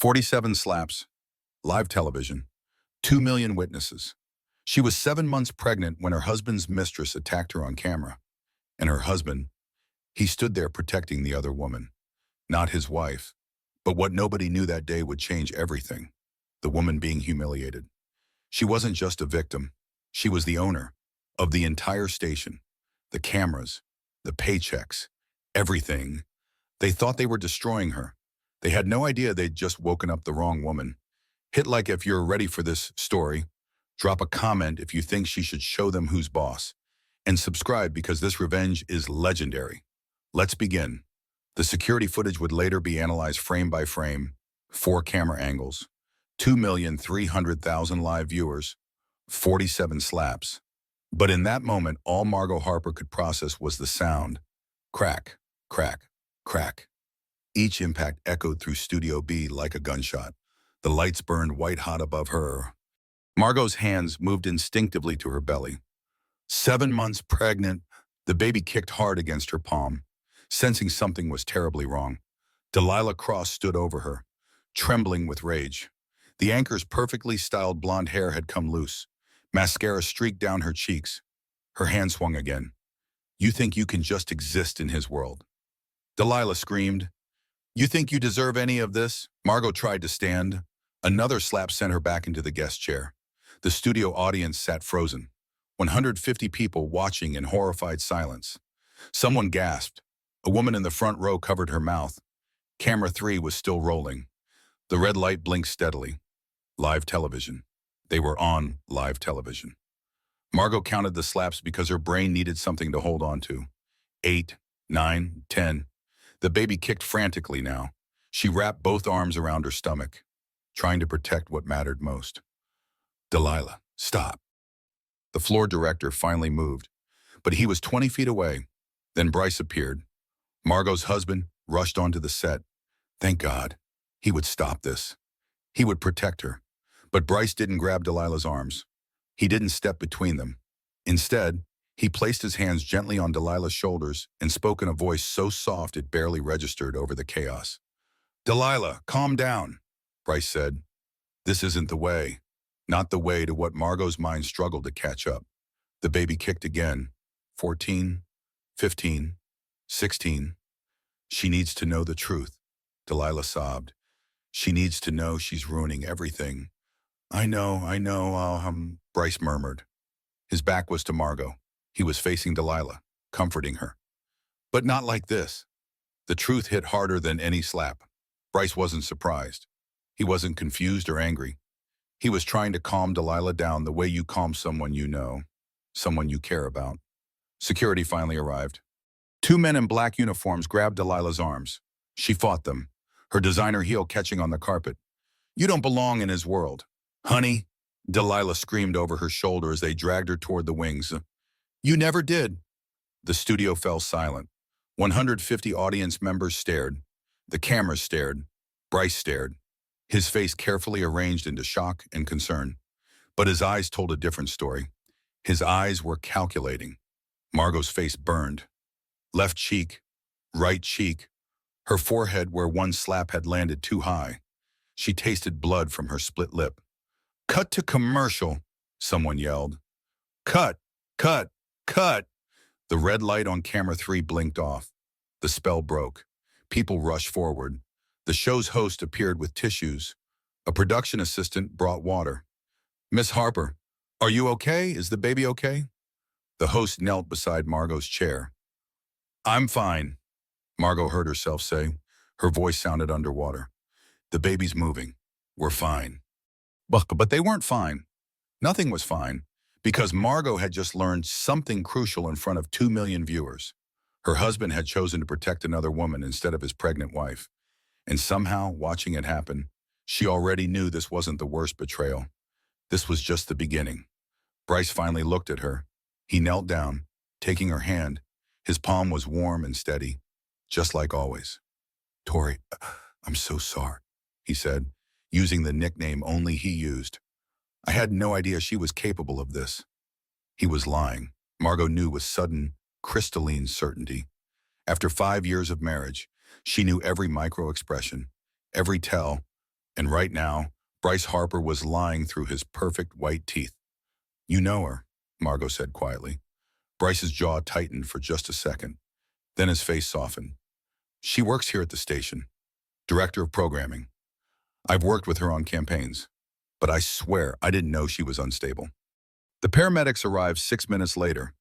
47 slaps, live television, 2 million witnesses. She was 7 months pregnant when her husband's mistress attacked her on camera. And her husband, he stood there protecting the other woman, not his wife. But what nobody knew that day would change everything. The woman being humiliated. She wasn't just a victim. She was the owner of the entire station, the cameras, the paychecks, everything. They thought they were destroying her. They had no idea they'd just woken up the wrong woman. Hit like if you're ready for this story. Drop a comment if you think she should show them who's boss. And subscribe because this revenge is legendary. Let's begin. The security footage would later be analyzed frame by frame, 4 camera angles, 2,300,000 live viewers, 47 slaps. But in that moment, all Margot Harper could process was the sound. Crack, crack, crack. Each impact echoed through Studio B like a gunshot. The lights burned white hot above her. Margot's hands moved instinctively to her belly. 7 months pregnant, the baby kicked hard against her palm. Sensing something was terribly wrong, Delilah Cross stood over her, trembling with rage. The anchor's perfectly styled blonde hair had come loose. Mascara streaked down her cheeks. Her hand swung again. "You think you can just exist in his world?" Delilah screamed. "You think you deserve any of this?" Margot tried to stand. Another slap sent her back into the guest chair. The studio audience sat frozen, 150 people watching in horrified silence. Someone gasped. A woman in the front row covered her mouth. Camera 3 was still rolling. The red light blinked steadily. Live television. They were on live television. Margot counted the slaps because her brain needed something to hold on to. 8, 9, 10. The baby kicked frantically now. She wrapped both arms around her stomach, trying to protect what mattered most. "Delilah, stop." The floor director finally moved, but he was 20 feet away. Then Bryce appeared. Margot's husband rushed onto the set. Thank God. He would stop this. He would protect her. But Bryce didn't grab Delilah's arms. He didn't step between them. Instead, he placed his hands gently on Delilah's shoulders and spoke in a voice so soft it barely registered over the chaos. "Delilah, calm down," Bryce said. This isn't the way. Not the way to what Margot's mind struggled to catch up. The baby kicked again. 14, 15, 16. She needs to know the truth, Delilah sobbed. She needs to know she's ruining everything. I know, Bryce murmured. His back was to Margot. He was facing Delilah, comforting her. But not like this. The truth hit harder than any slap. Bryce wasn't surprised. He wasn't confused or angry. He was trying to calm Delilah down the way you calm someone you know, someone you care about. Security finally arrived. 2 men in black uniforms grabbed Delilah's arms. She fought them, her designer heel catching on the carpet. "You don't belong in his world." "Honey," Delilah screamed over her shoulder as they dragged her toward the wings. "You never did." The studio fell silent. 150 audience members stared. The cameras stared. Bryce stared, his face carefully arranged into shock and concern. But his eyes told a different story. His eyes were calculating. Margot's face burned. Left cheek, right cheek, her forehead where one slap had landed too high. She tasted blood from her split lip. "Cut to commercial," someone yelled. "Cut, cut, cut." The red light on camera 3 blinked off. The spell broke. People rushed forward. The show's host appeared with tissues. A production assistant brought water. "Miss Harper, are you okay? Is the baby okay?" The host knelt beside Margot's chair. "I'm fine," Margot heard herself say. Her voice sounded underwater. "The baby's moving. We're fine." But they weren't fine. Nothing was fine, because Margot had just learned something crucial in front of 2 million viewers. Her husband had chosen to protect another woman instead of his pregnant wife. And somehow, watching it happen, she already knew this wasn't the worst betrayal. This was just the beginning. Bryce finally looked at her. He knelt down, taking her hand. His palm was warm and steady, just like always. "Tori, I'm so sorry," he said, using the nickname only he used. "I had no idea she was capable of this." He was lying. Margot knew with sudden, crystalline certainty. After 5 years of marriage, she knew every micro-expression, every tell, And right now, Bryce Harper was lying through his perfect white teeth. "You know her," Margot said quietly. Bryce's jaw tightened for just a second. Then his face softened. "She works here at the station. Director of programming. I've worked with her on campaigns. But I swear I didn't know she was unstable." The paramedics arrived 6 minutes later.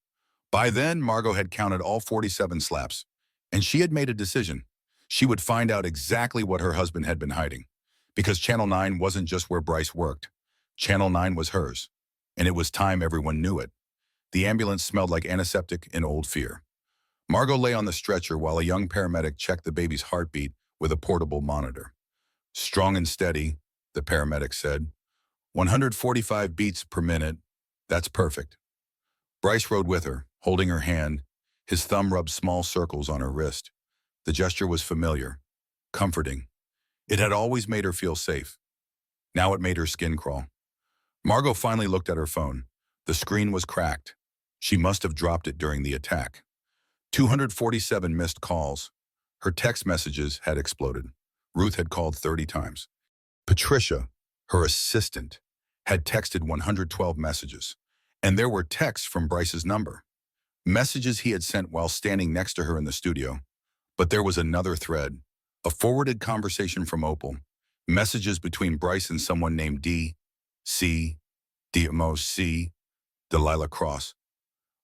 By then, Margot had counted all 47 slaps, and she had made a decision. She would find out exactly what her husband had been hiding. Because Channel 9 wasn't just where Bryce worked. Channel 9 was hers. And it was time everyone knew it. The ambulance smelled like antiseptic and old fear. Margot lay on the stretcher while a young paramedic checked the baby's heartbeat with a portable monitor. "Strong and steady," the paramedic said. 145 beats per minute. That's perfect." Bryce rode with her, holding her hand. His thumb rubbed small circles on her wrist. The gesture was familiar, comforting. It had always made her feel safe. Now it made her skin crawl. Margot finally looked at her phone. The screen was cracked. She must have dropped it during the attack. 247 missed calls. Her text messages had exploded. Ruth had called 30 times. Patricia, her assistant, had texted 112 messages. And there were texts from Bryce's number. Messages he had sent while standing next to her in the studio. But there was another thread. A forwarded conversation from Opal. Messages between Bryce and someone named D.C. Delilah Cross.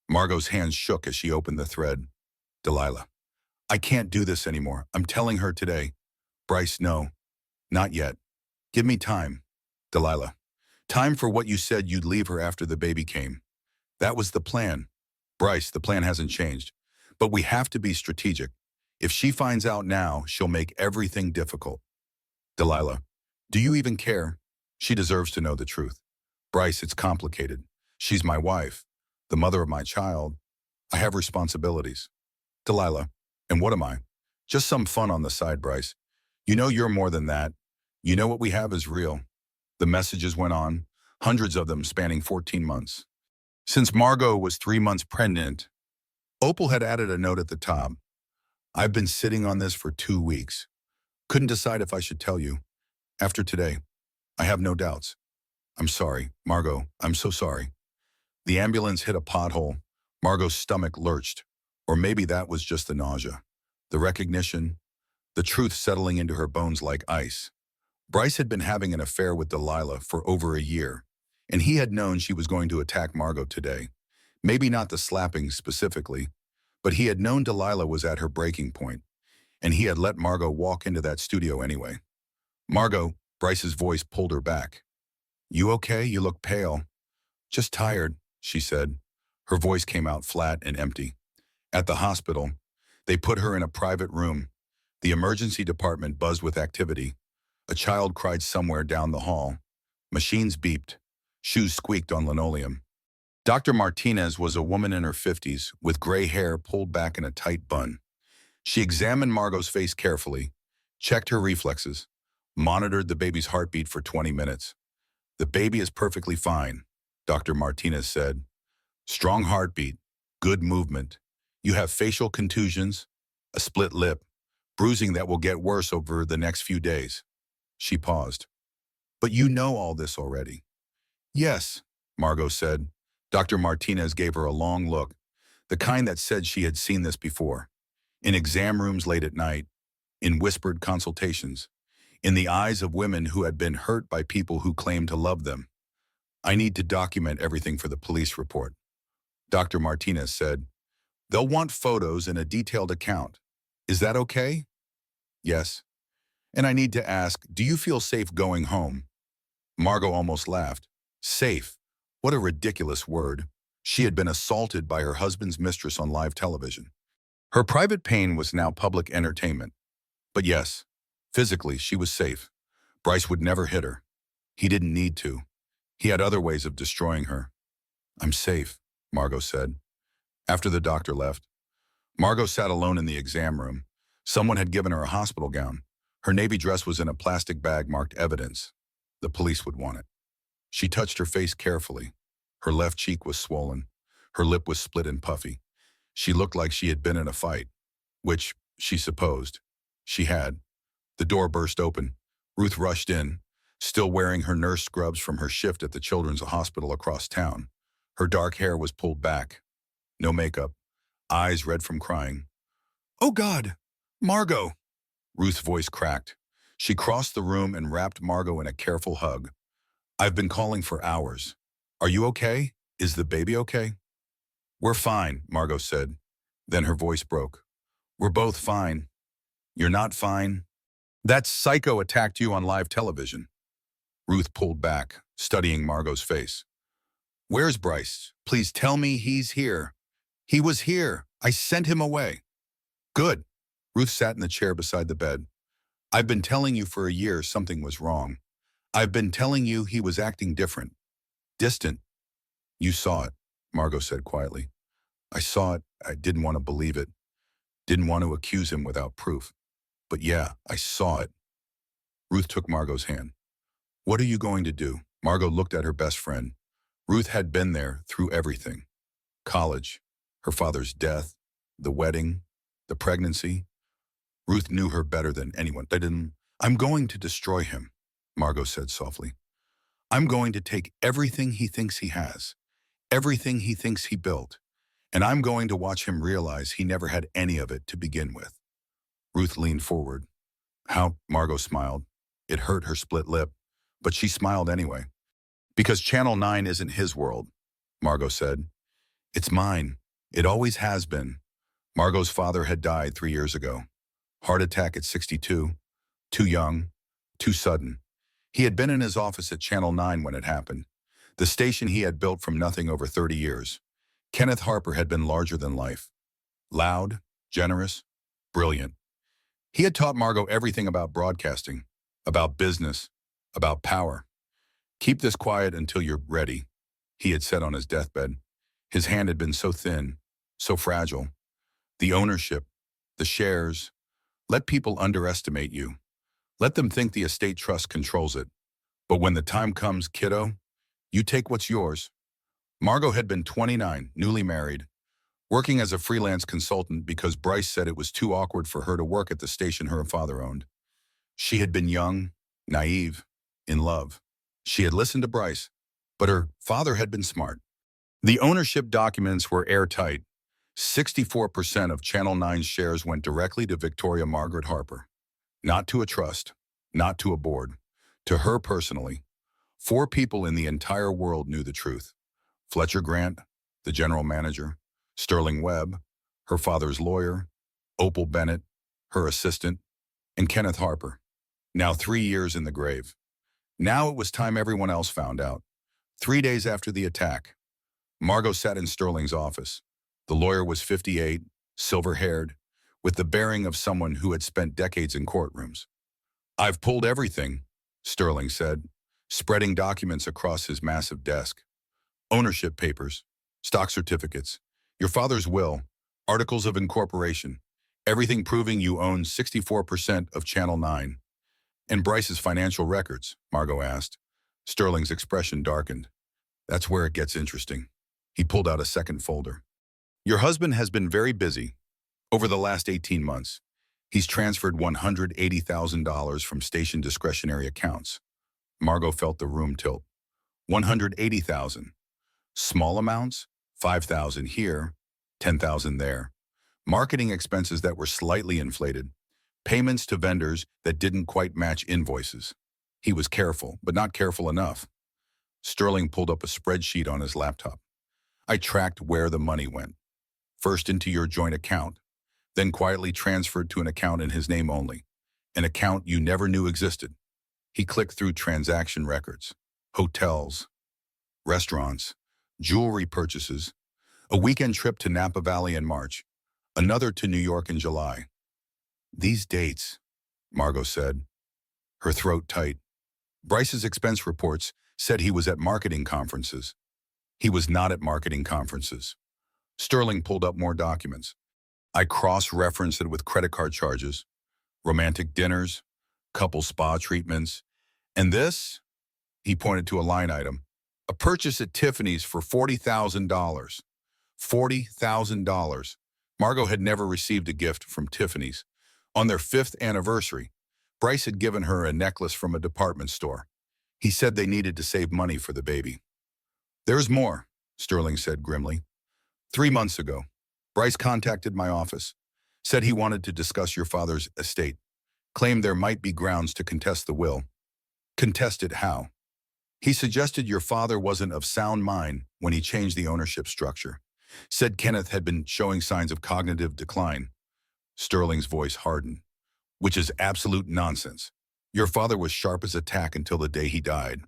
Margot's hands shook as she opened the thread. Delilah. "I can't do this anymore. I'm telling her today." Bryce, "No, not yet. Give me time." Delilah. "Time for what you said you'd leave her after the baby came." "That was the plan." Bryce, "The plan hasn't changed. But we have to be strategic. If she finds out now, she'll make everything difficult." Delilah. "Do you even care? She deserves to know the truth." Bryce, "It's complicated. She's my wife, the mother of my child. I have responsibilities." Delilah. "And what am I?" "Just some fun on the side, Bryce. You know you're more than that. You know what we have is real." The messages went on, hundreds of them spanning 14 months. Since Margot was 3 months pregnant, Opal had added a note at the top. "I've been sitting on this for 2 weeks. Couldn't decide if I should tell you. After today, I have no doubts. I'm sorry, Margot, I'm so sorry." The ambulance hit a pothole. Margot's stomach lurched. Or maybe that was just the nausea. The recognition, the truth settling into her bones like ice. Bryce had been having an affair with Delilah for over a year, and he had known she was going to attack Margot today. Maybe not the slapping specifically, but he had known Delilah was at her breaking point, and he had let Margot walk into that studio anyway. "Margot," Bryce's voice pulled her back. "You okay? You look pale." "Just tired," she said. Her voice came out flat and empty. At the hospital, they put her in a private room. The emergency department buzzed with activity. A child cried somewhere down the hall. Machines beeped. Shoes squeaked on linoleum. Dr. Martinez was a woman in her 50s with gray hair pulled back in a tight bun. She examined Margot's face carefully, checked her reflexes, monitored the baby's heartbeat for 20 minutes. "The baby is perfectly fine," Dr. Martinez said. "Strong heartbeat, good movement. You have facial contusions, a split lip, bruising that will get worse over the next few days." She paused. "But you know all this already." "Yes," Margot said. Dr. Martinez gave her a long look, the kind that said she had seen this before. In exam rooms late at night, in whispered consultations, in the eyes of women who had been hurt by people who claimed to love them. "I need to document everything for the police report," Dr. Martinez said. "They'll want photos and a detailed account. Is that okay?" "Yes." "And I need to ask, do you feel safe going home?" Margot almost laughed. Safe. What a ridiculous word. She had been assaulted by her husband's mistress on live television. Her private pain was now public entertainment. But yes, physically she was safe. Bryce would never hit her. He didn't need to. He had other ways of destroying her. "I'm safe," Margot said. After the doctor left, Margot sat alone in the exam room. Someone had given her a hospital gown. Her navy dress was in a plastic bag marked evidence. The police would want it. She touched her face carefully. Her left cheek was swollen. Her lip was split and puffy. She looked like she had been in a fight, which, she supposed, she had. The door burst open. Ruth rushed in, still wearing her nurse scrubs from her shift at the children's hospital across town. Her dark hair was pulled back, no makeup, eyes red from crying. "Oh God, Margot!" Ruth's voice cracked. She crossed the room and wrapped Margot in a careful hug. "I've been calling for hours. Are you okay? Is the baby okay?" "We're fine," Margot said. Then her voice broke. "We're both fine. You're not fine. That psycho attacked you on live television." Ruth pulled back, studying Margot's face. "Where's Bryce? Please tell me he's here." "He was here. I sent him away." "Good." Ruth sat in the chair beside the bed. "I've been telling you for a year something was wrong. I've been telling you he was acting different, distant." "You saw it," Margot said quietly. "I saw it. I didn't want to believe it. Didn't want to accuse him without proof. But yeah, I saw it." Ruth took Margot's hand. "What are you going to do?" Margot looked at her best friend. Ruth had been there through everything. College, her father's death, the wedding, the pregnancy. Ruth knew her better than anyone. "I'm going to destroy him," Margot said softly. "I'm going to take everything he thinks he has, everything he thinks he built, and I'm going to watch him realize he never had any of it to begin with." Ruth leaned forward. "How?" Margot smiled. It hurt her split lip, but she smiled anyway. "Because Channel 9 isn't his world," Margot said. "It's mine. It always has been." Margot's father had died 3 years ago. Heart attack at 62. Too young. Too sudden. He had been in his office at Channel 9 when it happened. The station he had built from nothing over 30 years. Kenneth Harper had been larger than life. Loud, generous, brilliant. He had taught Margot everything about broadcasting, about business, about power. "Keep this quiet until you're ready," he had said on his deathbed. His hand had been so thin, so fragile. "The ownership, the shares. Let people underestimate you. Let them think the estate trust controls it. But when the time comes, kiddo, you take what's yours." Margot had been 29, newly married, working as a freelance consultant because Bryce said it was too awkward for her to work at the station her father owned. She had been young, naive, in love. She had listened to Bryce, but her father had been smart. The ownership documents were airtight. 64% of Channel 9's shares went directly to Victoria Margaret Harper. Not to a trust, not to a board, to her personally. 4 people in the entire world knew the truth. Fletcher Grant, the general manager, Sterling Webb, her father's lawyer, Opal Bennett, her assistant, and Kenneth Harper. Now 3 years in the grave. Now it was time everyone else found out. 3 days after the attack, Margot sat in Sterling's office. The lawyer was 58, silver-haired, with the bearing of someone who had spent decades in courtrooms. "I've pulled everything," Sterling said, spreading documents across his massive desk. "Ownership papers, stock certificates, your father's will, articles of incorporation, everything proving you own 64% of Channel 9. "And Bryce's financial records?" Margot asked. Sterling's expression darkened. "That's where it gets interesting." He pulled out a second folder. "Your husband has been very busy. Over the last 18 months, he's transferred $180,000 from station discretionary accounts." Margot felt the room tilt. 180,000. Small amounts, 5,000 here, 10,000 there. Marketing expenses that were slightly inflated. Payments to vendors that didn't quite match invoices. He was careful, but not careful enough. Sterling pulled up a spreadsheet on his laptop. "I tracked where the money went. First into your joint account, then quietly transferred to an account in his name only, an account you never knew existed." He clicked through transaction records, hotels, restaurants, jewelry purchases, a weekend trip to Napa Valley in March, another to New York in July. "These dates," Margot said, her throat tight. Bryce's expense reports said he was at marketing conferences. He was not at marketing conferences. Sterling pulled up more documents. "I cross-referenced it with credit card charges, romantic dinners, couple spa treatments, and this," he pointed to a line item, "a purchase at Tiffany's for $40,000. $40,000. Margot had never received a gift from Tiffany's. On their 5th anniversary, Bryce had given her a necklace from a department store. He said they needed to save money for the baby. "There's more," Sterling said grimly. 3 months ago, Bryce contacted my office, said he wanted to discuss your father's estate, claimed there might be grounds to contest the will. Contest it how? He suggested your father wasn't of sound mind when he changed the ownership structure. Said Kenneth had been showing signs of cognitive decline. Sterling's voice hardened. Which is absolute nonsense. Your father was sharp as a tack until the day he died.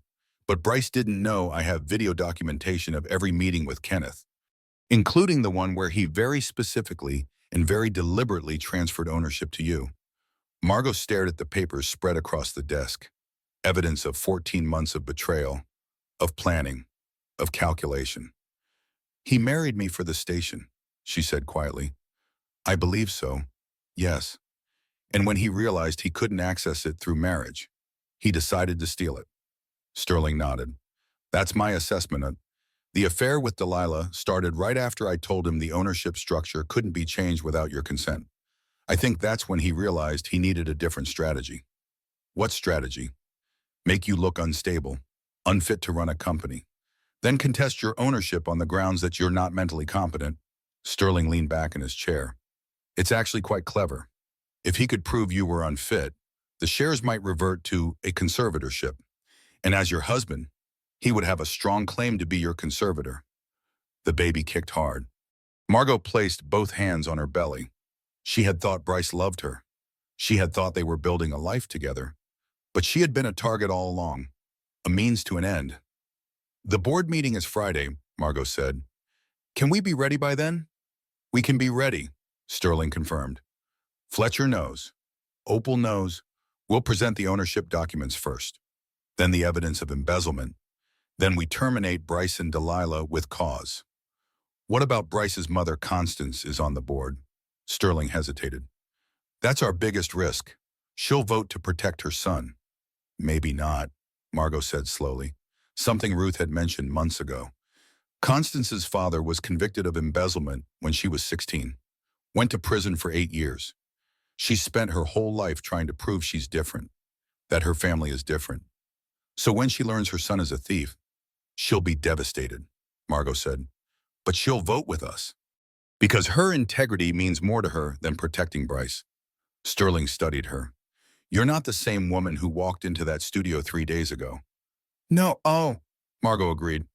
But Bryce didn't know I have video documentation of every meeting with Kenneth, including the one where he very specifically and very deliberately transferred ownership to you. Margot stared at the papers spread across the desk. Evidence of 14 months of betrayal, of planning, of calculation. "He married me for the station," she said quietly. "I believe so. Yes. And when he realized he couldn't access it through marriage, he decided to steal it." Sterling nodded. "That's my assessment. The affair with Delilah started right after I told him the ownership structure couldn't be changed without your consent. I think that's when he realized he needed a different strategy." "What strategy?" "Make you look unstable, unfit to run a company. Then contest your ownership on the grounds that you're not mentally competent." Sterling leaned back in his chair. "It's actually quite clever. If he could prove you were unfit, the shares might revert to a conservatorship. And as your husband, he would have a strong claim to be your conservator." The baby kicked hard. Margot placed both hands on her belly. She had thought Bryce loved her. She had thought they were building a life together. But she had been a target all along, a means to an end. "The board meeting is Friday," Margot said. "Can we be ready by then?" "We can be ready," Sterling confirmed. "Fletcher knows. Opal knows. We'll present the ownership documents first, then the evidence of embezzlement. Then we terminate Bryce and Delilah with cause." "What about Bryce's mother, Constance, is on the board?" Sterling hesitated. "That's our biggest risk. She'll vote to protect her son." "Maybe not," Margot said slowly. Something Ruth had mentioned months ago. Constance's father was convicted of embezzlement when she was 16. Went to prison for 8 years. She spent her whole life trying to prove she's different, that her family is different. So when she learns her son is a thief, she'll be devastated, Margot said. But she'll vote with us. Because her integrity means more to her than protecting Bryce. Sterling studied her. "You're not the same woman who walked into that studio 3 days ago." "No, oh," Margot agreed.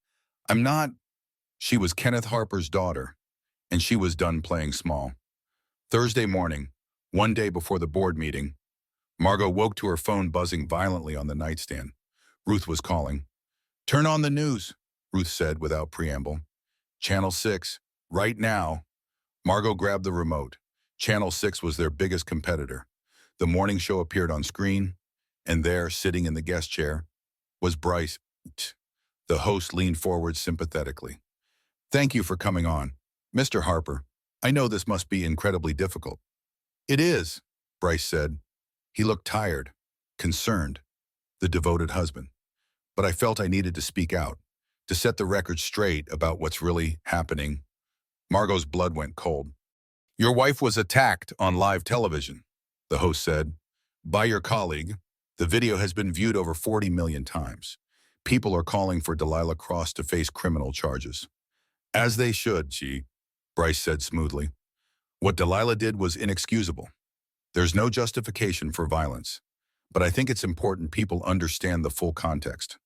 "I'm not." She was Kenneth Harper's daughter, and she was done playing small. Thursday morning, one day before the board meeting, Margot woke to her phone buzzing violently on the nightstand. Ruth was calling. "Turn on the news," Ruth said without preamble. "Channel 6, right now." Margot grabbed the remote. Channel 6 was their biggest competitor. The morning show appeared on screen, and there, sitting in the guest chair, was Bryce. The host leaned forward sympathetically. "Thank you for coming on, Mr. Harper. I know this must be incredibly difficult." "It is," Bryce said. He looked tired, concerned, the devoted husband. "But I felt I needed to speak out, to set the record straight about what's really happening." Margot's blood went cold. "Your wife was attacked on live television," the host said, "by your colleague. The video has been viewed over 40 million times. People are calling for Delilah Cross to face criminal charges." "As they should, Bryce said smoothly. "What Delilah did was inexcusable. There's no justification for violence. But I think it's important people understand the full context.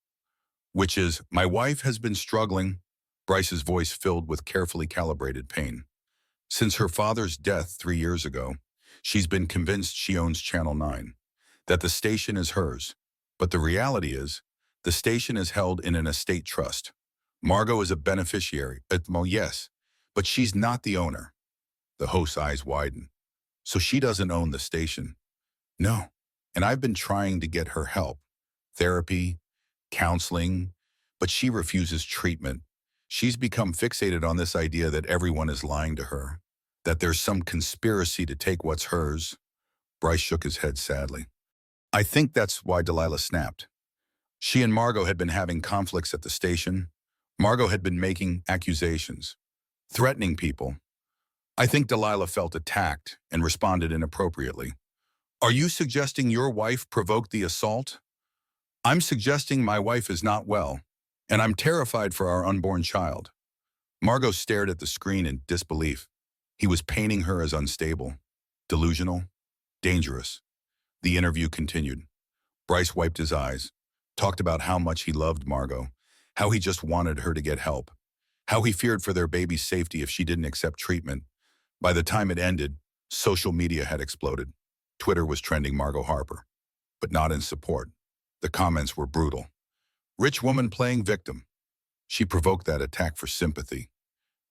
Which is, my wife has been struggling," Bryce's voice filled with carefully calibrated pain. "Since her father's death 3 years ago, she's been convinced she owns Channel 9, that the station is hers. But the reality is, the station is held in an estate trust. Margot is a beneficiary, yes, but she's not the owner." The host's eyes widened. "So she doesn't own the station?" "No. And I've been trying to get her help. Therapy, counseling, but she refuses treatment. She's become fixated on this idea that everyone is lying to her, that there's some conspiracy to take what's hers." Bryce shook his head sadly. "I think that's why Delilah snapped. She and Margot had been having conflicts at the station. Margot had been making accusations, threatening people. I think Delilah felt attacked and responded inappropriately. Are you suggesting your wife provoked the assault? I'm suggesting my wife is not well, and I'm terrified for our unborn child. Margot stared at the screen in disbelief. He was painting her as unstable, delusional, dangerous. The interview continued. Bryce wiped his eyes, talked about how much he loved Margot, how he just wanted her to get help, how he feared for their baby's safety if she didn't accept treatment. By the time it ended, social media had exploded. Twitter was trending Margot Harper, but not in support. The comments were brutal. Rich woman playing victim. She provoked that attack for sympathy.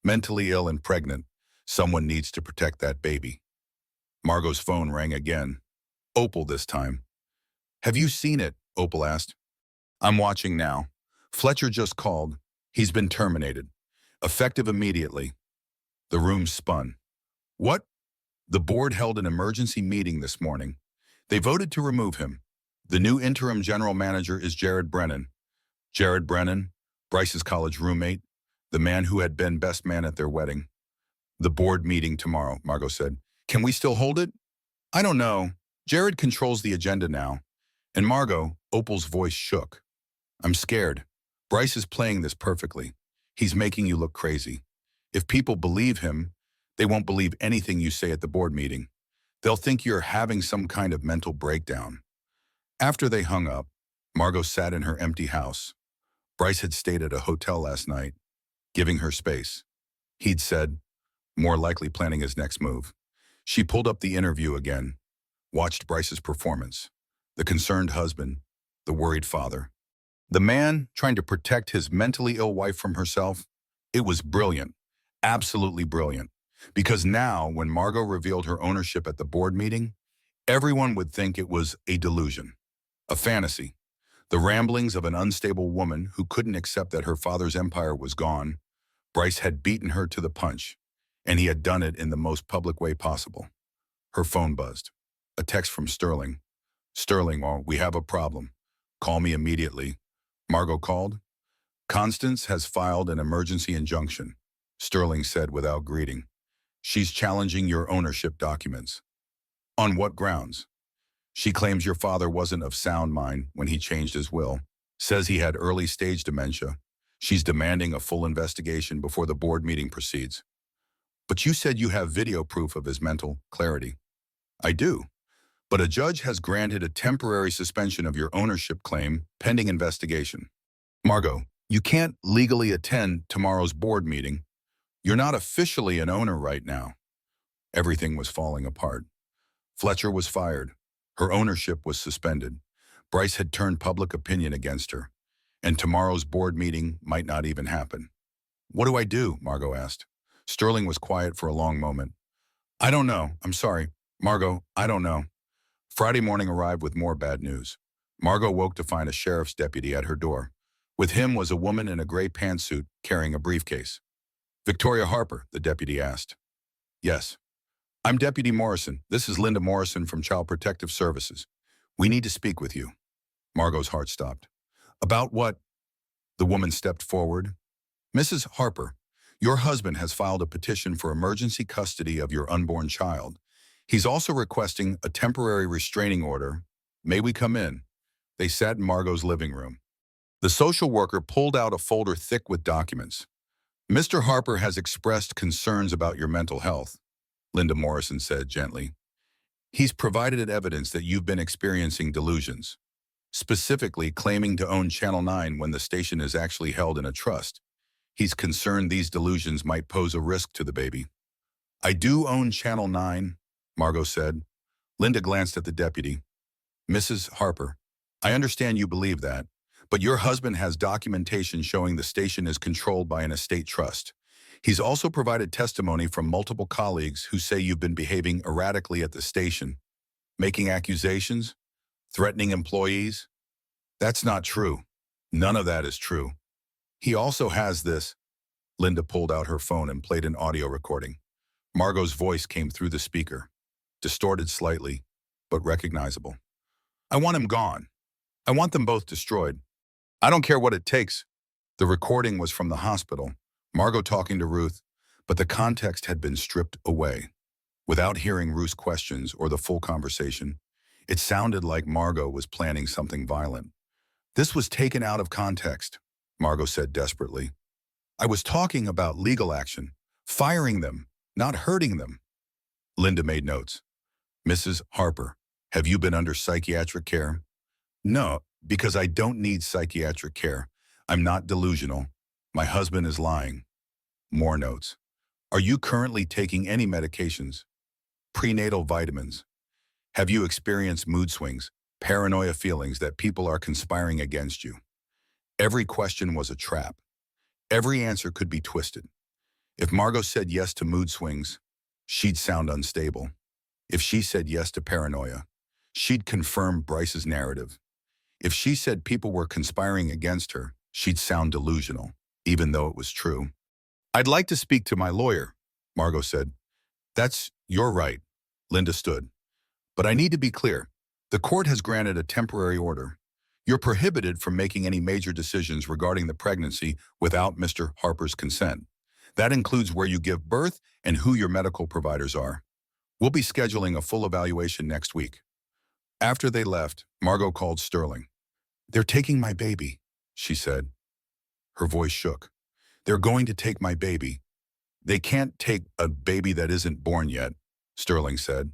Mentally ill and pregnant, someone needs to protect that baby. Margot's phone rang again. Opal this time. Have you seen it? Opal asked. I'm watching now. Fletcher just called. He's been terminated. Effective immediately. The room spun. What? The board held an emergency meeting this morning. They voted to remove him. The new interim general manager is Jared Brennan. Jared Brennan, Bryce's college roommate, the man who had been best man at their wedding. The board meeting tomorrow, Margot said. Can we still hold it? I don't know. Jared controls the agenda now. And Margot, Opal's voice shook. I'm scared. Bryce is playing this perfectly. He's making you look crazy. If people believe him, they won't believe anything you say at the board meeting. They'll think you're having some kind of mental breakdown. After they hung up, Margot sat in her empty house. Bryce had stayed at a hotel last night, giving her space. He'd said, more likely planning his next move. She pulled up the interview again, watched Bryce's performance. The concerned husband, the worried father. The man trying to protect his mentally ill wife from herself. It was brilliant, absolutely brilliant. Because now, when Margot revealed her ownership at the board meeting, everyone would think it was a delusion, a fantasy. The ramblings of an unstable woman who couldn't accept that her father's empire was gone. Bryce had beaten her to the punch, and he had done it in the most public way possible. Her phone buzzed. A text from Sterling. Sterling, well, we have a problem. Call me immediately. Margot called. Constance has filed an emergency injunction, Sterling said without greeting. She's challenging your ownership documents. On what grounds? She claims your father wasn't of sound mind when he changed his will, says he had early-stage dementia. She's demanding a full investigation before the board meeting proceeds. But you said you have video proof of his mental clarity. I do, but a judge has granted a temporary suspension of your ownership claim pending investigation. Margot, you can't legally attend tomorrow's board meeting. You're not officially an owner right now. Everything was falling apart. Fletcher was fired. Her ownership was suspended. Bryce had turned public opinion against her, and tomorrow's board meeting might not even happen. What do I do? Margot asked. Sterling was quiet for a long moment. I don't know. I'm sorry. Margot, I don't know. Friday morning arrived with more bad news. Margot woke to find a sheriff's deputy at her door. With him was a woman in a gray pantsuit carrying a briefcase. Victoria Harper, the deputy asked. Yes. I'm Deputy Morrison. This is Linda Morrison from Child Protective Services. We need to speak with you. Margot's heart stopped. About what? The woman stepped forward. Mrs. Harper, your husband has filed a petition for emergency custody of your unborn child. He's also requesting a temporary restraining order. May we come in? They sat in Margot's living room. The social worker pulled out a folder thick with documents. Mr. Harper has expressed concerns about your mental health, Linda Morrison said gently. He's provided evidence that you've been experiencing delusions, specifically claiming to own Channel 9 when the station is actually held in a trust. He's concerned these delusions might pose a risk to the baby. I do own Channel 9, Margot said. Linda glanced at the deputy. Mrs. Harper, I understand you believe that, but your husband has documentation showing the station is controlled by an estate trust. He's also provided testimony from multiple colleagues who say you've been behaving erratically at the station, making accusations, threatening employees. That's not true. None of that is true. He also has this. Linda pulled out her phone and played an audio recording. Margot's voice came through the speaker, distorted slightly, but recognizable. I want him gone. I want them both destroyed. I don't care what it takes. The recording was from the hospital, Margot talking to Ruth, but the context had been stripped away. Without hearing Ruth's questions or the full conversation, It sounded like Margot was planning something violent. This was taken out of context, Margot said desperately. I was talking about legal action, firing them, not hurting them. Linda made notes. Mrs. Harper, have you been under psychiatric care? No, because I don't need psychiatric care. I'm not delusional. My husband is lying. More notes. Are you currently taking any medications? Prenatal vitamins. Have you experienced mood swings, paranoia feelings that people are conspiring against you? Every question was a trap. Every answer could be twisted. If Margot said yes to mood swings, she'd sound unstable. If she said yes to paranoia, she'd confirm Bryce's narrative. If she said people were conspiring against her, she'd sound delusional, even though it was true. I'd like to speak to my lawyer, Margot said. That's your right, Linda stood. But I need to be clear. The court has granted a temporary order. You're prohibited from making any major decisions regarding the pregnancy without Mr. Harper's consent. That includes where you give birth and who your medical providers are. We'll be scheduling a full evaluation next week. After they left, Margot called Sterling. They're taking my baby, she said. Her voice shook. They're going to take my baby. They can't take a baby that isn't born yet, Sterling said,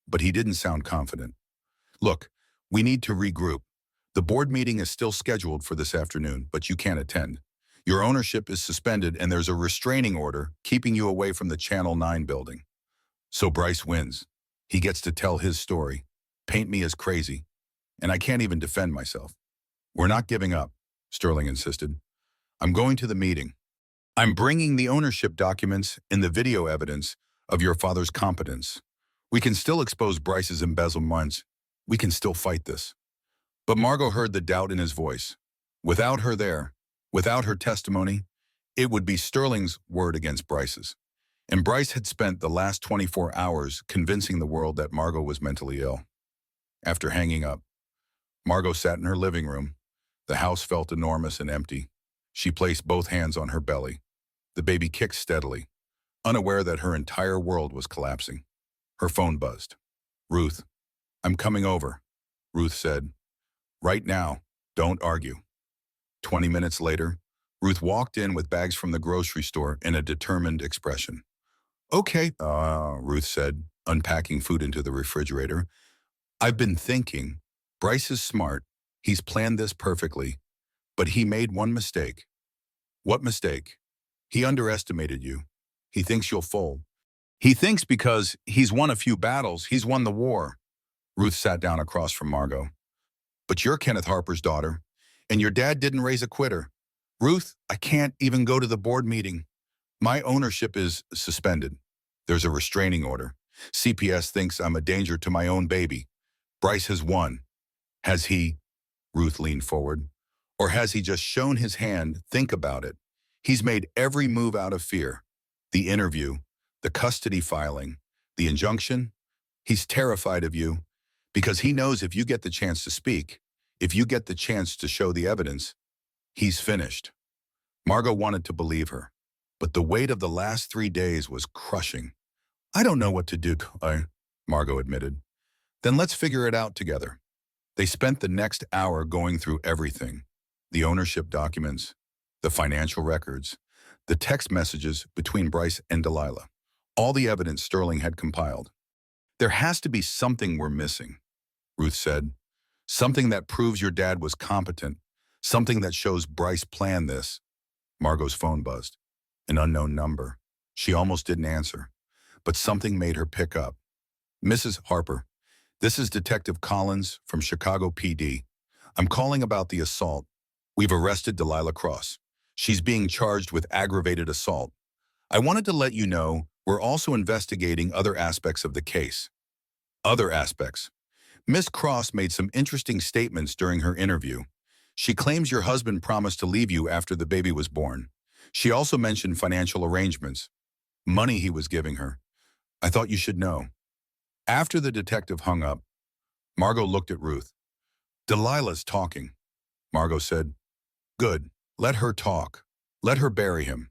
but he didn't sound confident. Look, we need to regroup. The board meeting is still scheduled for this afternoon, but you can't attend. Your ownership is suspended and there's a restraining order keeping you away from the Channel 9 building. So Bryce wins. He gets to tell his story, paint me as crazy, and I can't even defend myself. We're not giving up, Sterling insisted. I'm going to the meeting. I'm bringing the ownership documents and the video evidence of your father's competence. We can still expose Bryce's embezzlements. We can still fight this. But Margot heard the doubt in his voice. Without her there, without her testimony, it would be Sterling's word against Bryce's. And Bryce had spent the last 24 hours convincing the world that Margot was mentally ill. After hanging up, Margot sat in her living room. The house felt enormous and empty. She placed both hands on her belly. The baby kicked steadily, unaware that her entire world was collapsing. Her phone buzzed. Ruth, I'm coming over, Ruth said. Right now, don't argue. 20 minutes later, Ruth walked in with bags from the grocery store in a determined expression. Okay, Ruth said, unpacking food into the refrigerator. I've been thinking, Bryce is smart. He's planned this perfectly. But he made one mistake. What mistake? He underestimated you. He thinks you'll fold. He thinks because he's won a few battles, he's won the war. Ruth sat down across from Margot. But you're Kenneth Harper's daughter, and your dad didn't raise a quitter. Ruth, I can't even go to the board meeting. My ownership is suspended. There's a restraining order. CPS thinks I'm a danger to my own baby. Bryce has won. Has he? Ruth leaned forward. Or has he just shown his hand? Think about it. He's made every move out of fear. The interview, the custody filing, the injunction. He's terrified of you because he knows if you get the chance to speak, if you get the chance to show the evidence, he's finished. Margot wanted to believe her, but the weight of the last 3 days was crushing. I don't know what to do, Margot admitted. Then let's figure it out together. They spent the next hour going through everything. The ownership documents, the financial records, the text messages between Bryce and Delilah, all the evidence Sterling had compiled. There has to be something we're missing, Ruth said. Something that proves your dad was competent, something that shows Bryce planned this. Margot's phone buzzed. An unknown number. She almost didn't answer, but something made her pick up. Mrs. Harper, this is Detective Collins from Chicago PD. I'm calling about the assault. We've arrested Delilah Cross. She's being charged with aggravated assault. I wanted to let you know we're also investigating other aspects of the case. Other aspects. Miss Cross made some interesting statements during her interview. She claims your husband promised to leave you after the baby was born. She also mentioned financial arrangements, money he was giving her. I thought you should know. After the detective hung up, Margot looked at Ruth. Delilah's talking, Margot said. Good. Let her talk. Let her bury him.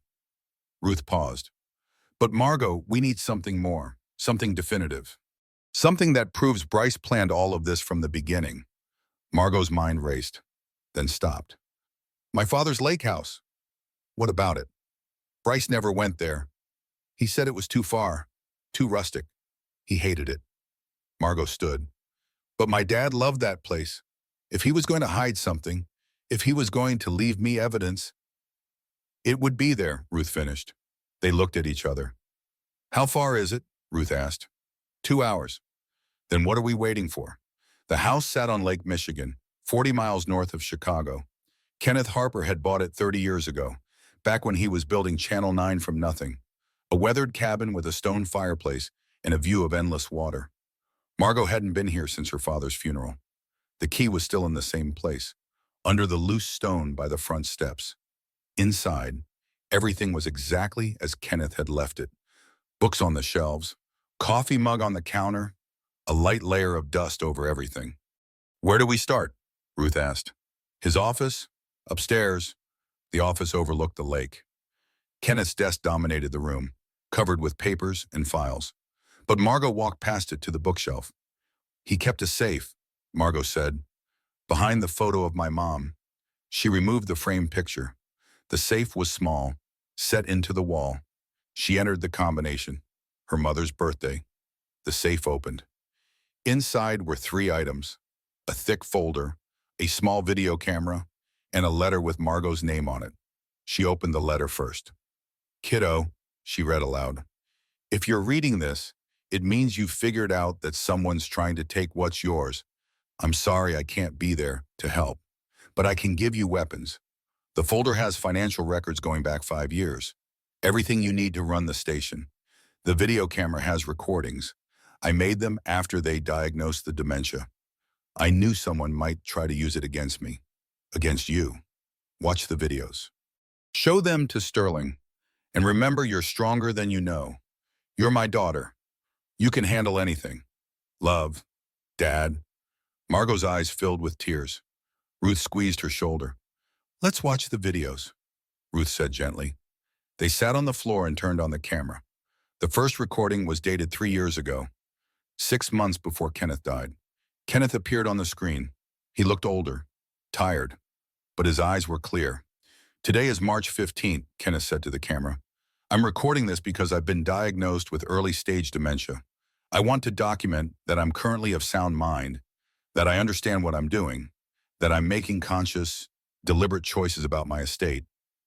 Ruth paused. But Margot, we need something more, something definitive. Something that proves Bryce planned all of this from the beginning. Margot's mind raced, then stopped. My father's lake house. What about it? Bryce never went there. He said it was too far, too rustic. He hated it. Margot stood. But my dad loved that place. If he was going to hide something, if he was going to leave me evidence, it would be there, Ruth finished. They looked at each other. How far is it? Ruth asked. 2 hours. Then what are we waiting for? The house sat on Lake Michigan, 40 miles north of Chicago. Kenneth Harper had bought it 30 years ago, back when he was building Channel 9 from nothing. A weathered cabin with a stone fireplace and a view of endless water. Margot hadn't been here since her father's funeral. The key was still in the same place, under the loose stone by the front steps. Inside, everything was exactly as Kenneth had left it. Books on the shelves, coffee mug on the counter, a light layer of dust over everything. Where do we start? Ruth asked. His office? Upstairs. The office overlooked the lake. Kenneth's desk dominated the room, covered with papers and files. But Margot walked past it to the bookshelf. He kept a safe, Margot said, behind the photo of my mom. She removed the framed picture. The safe was small, set into the wall. She entered the combination, her mother's birthday. The safe opened. Inside were 3 items, a thick folder, a small video camera, and a letter with Margot's name on it. She opened the letter first. Kiddo, she read aloud. If you're reading this, it means you've figured out that someone's trying to take what's yours. I'm sorry I can't be there to help, but I can give you weapons. The folder has financial records going back 5 years. Everything you need to run the station. The video camera has recordings. I made them after they diagnosed the dementia. I knew someone might try to use it against me. Against you. Watch the videos. Show them to Sterling. And remember, you're stronger than you know. You're my daughter. You can handle anything. Love. Dad. Margot's eyes filled with tears. Ruth squeezed her shoulder. Let's watch the videos, Ruth said gently. They sat on the floor and turned on the camera. The first recording was dated 3 years ago, 6 months before Kenneth died. Kenneth appeared on the screen. He looked older, tired, but his eyes were clear. Today is March 15th, Kenneth said to the camera. I'm recording this because I've been diagnosed with early-stage dementia. I want to document that I'm currently of sound mind, that I understand what I'm doing, that I'm making conscious, deliberate choices about my estate.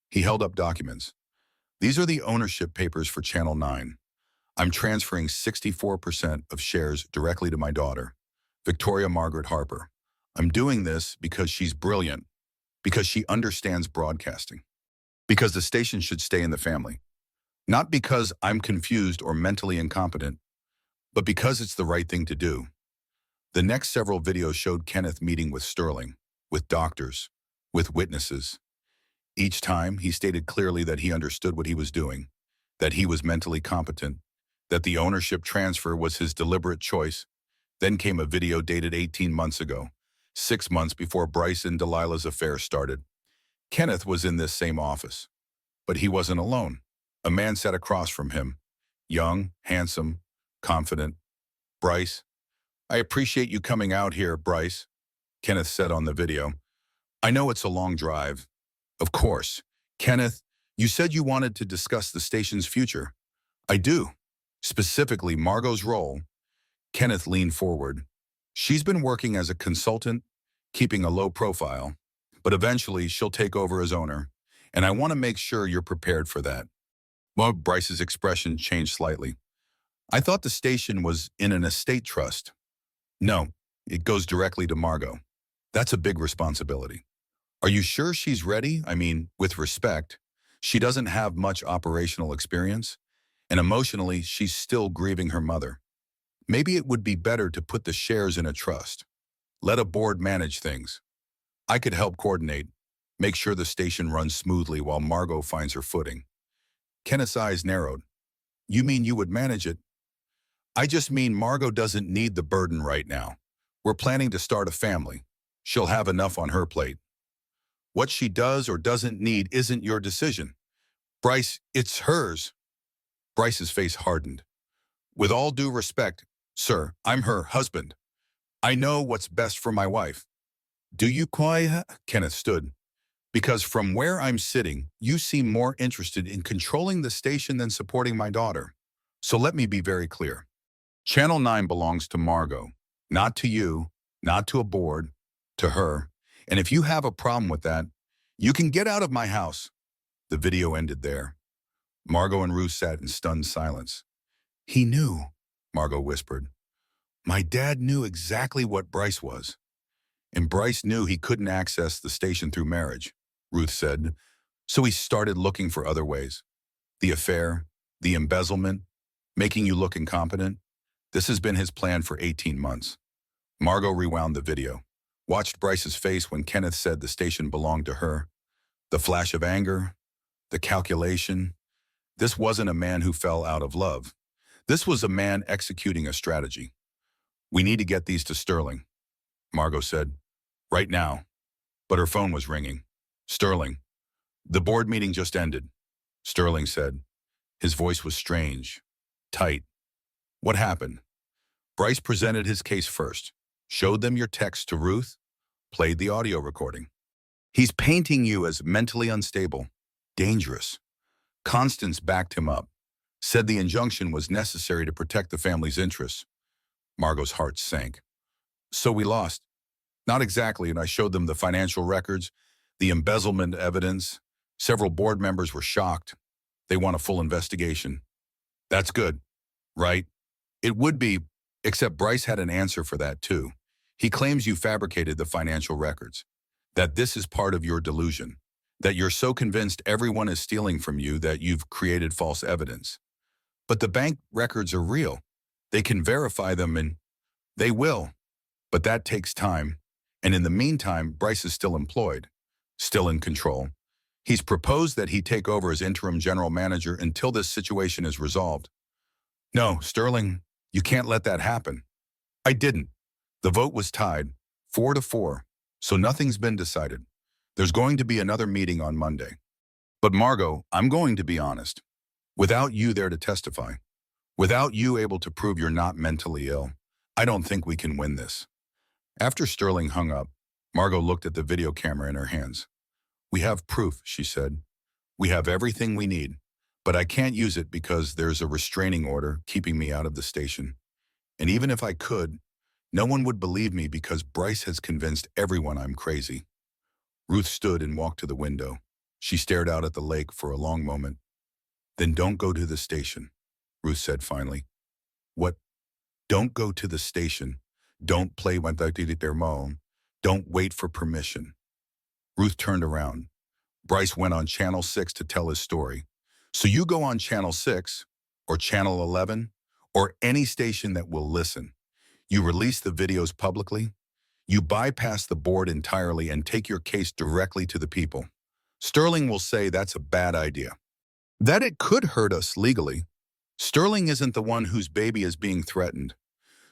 He held up documents. These are the ownership papers for Channel 9. I'm transferring 64% of shares directly to my daughter, Victoria Margaret Harper. I'm doing this because she's brilliant, because she understands broadcasting, because the station should stay in the family. Not because I'm confused or mentally incompetent, but because it's the right thing to do. The next several videos showed Kenneth meeting with Sterling, with doctors, with witnesses. Each time, he stated clearly that he understood what he was doing, that he was mentally competent, that the ownership transfer was his deliberate choice. Then came a video dated 18 months ago, 6 months before Bryce and Delilah's affair started. Kenneth was in this same office, but he wasn't alone. A man sat across from him, young, handsome, confident. Bryce, I appreciate you coming out here, Bryce, Kenneth said on the video. I know it's a long drive. Of course. Kenneth, you said you wanted to discuss the station's future. I do. Specifically, Margot's role. Kenneth leaned forward. She's been working as a consultant, keeping a low profile, but eventually she'll take over as owner, and I want to make sure you're prepared for that. Well, Bryce's expression changed slightly. I thought the station was in an estate trust. No, it goes directly to Margot. That's a big responsibility. Are you sure she's ready? I mean, with respect, she doesn't have much operational experience, and emotionally, she's still grieving her mother. Maybe it would be better to put the shares in a trust. Let a board manage things. I could help coordinate, make sure the station runs smoothly while Margot finds her footing. Kenneth's eyes narrowed. You mean you would manage it? I just mean Margot doesn't need the burden right now. We're planning to start a family. She'll have enough on her plate. What she does or doesn't need isn't your decision. Bryce, it's hers. Bryce's face hardened. With all due respect, Sir, I'm her husband. I know what's best for my wife. Do you quiet? Kenneth stood. Because from where I'm sitting, you seem more interested in controlling the station than supporting my daughter. So let me be very clear. Channel 9 belongs to Margot, not to you, not to a board, to her. And if you have a problem with that, you can get out of my house. The video ended there. Margot and Ruth sat in stunned silence. He knew, Margot whispered. My dad knew exactly what Bryce was. And Bryce knew he couldn't access the station through marriage, Ruth said. So he started looking for other ways. The affair, the embezzlement, making you look incompetent. This has been his plan for 18 months. Margot rewound the video, watched Bryce's face when Kenneth said the station belonged to her. The flash of anger, the calculation. This wasn't a man who fell out of love. This was a man executing a strategy. We need to get these to Sterling, Margot said. Right now. But her phone was ringing. Sterling. The board meeting just ended, Sterling said. His voice was strange, tight. What happened? Bryce presented his case first, showed them your text to Ruth, played the audio recording. He's painting you as mentally unstable, dangerous. Constance backed him up, said the injunction was necessary to protect the family's interests. Margot's heart sank. So we lost. Not exactly, and I showed them the financial records, the embezzlement evidence. Several board members were shocked. They want a full investigation. That's good, right? It would be, except Bryce had an answer for that too. He claims you fabricated the financial records, that this is part of your delusion, that you're so convinced everyone is stealing from you that you've created false evidence. But the bank records are real. They can verify them and they will. But that takes time. And in the meantime, Bryce is still employed, still in control. He's proposed that he take over as interim general manager until this situation is resolved. No, Sterling, you can't let that happen. I didn't. The vote was tied, 4-4, so nothing's been decided. There's going to be another meeting on Monday. But Margot, I'm going to be honest. Without you there to testify, without you able to prove you're not mentally ill, I don't think we can win this. After Sterling hung up, Margot looked at the video camera in her hands. We have proof, she said. We have everything we need, but I can't use it because there's a restraining order keeping me out of the station. And even if I could, no one would believe me because Bryce has convinced everyone I'm crazy. Ruth stood and walked to the window. She stared out at the lake for a long moment. Then don't go to the station, Ruth said finally. What? Don't go to the station. Don't play with their mom. Don't wait for permission. Ruth turned around. Bryce went on Channel 6 to tell his story. So you go on Channel 6, or Channel 11, or any station that will listen. You release the videos publicly. You bypass the board entirely and take your case directly to the people. Sterling will say that's a bad idea. That it could hurt us legally. Sterling isn't the one whose baby is being threatened.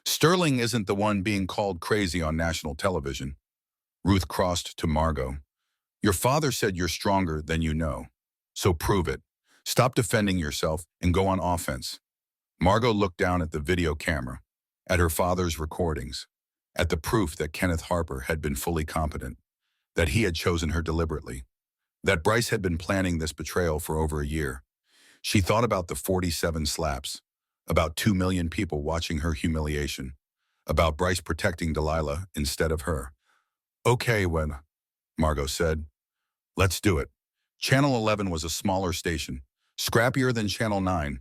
Sterling isn't the one being called crazy on national television. Ruth crossed to Margot. Your father said you're stronger than you know. So prove it. Stop defending yourself and go on offense. Margot looked down at the video camera, at her father's recordings, at the proof that Kenneth Harper had been fully competent, that he had chosen her deliberately, that Bryce had been planning this betrayal for over a year. She thought about the 47 slaps, about 2 million people watching her humiliation, about Bryce protecting Delilah instead of her. Okay, Margot said. Let's do it. Channel 11 was a smaller station, scrappier than Channel 9.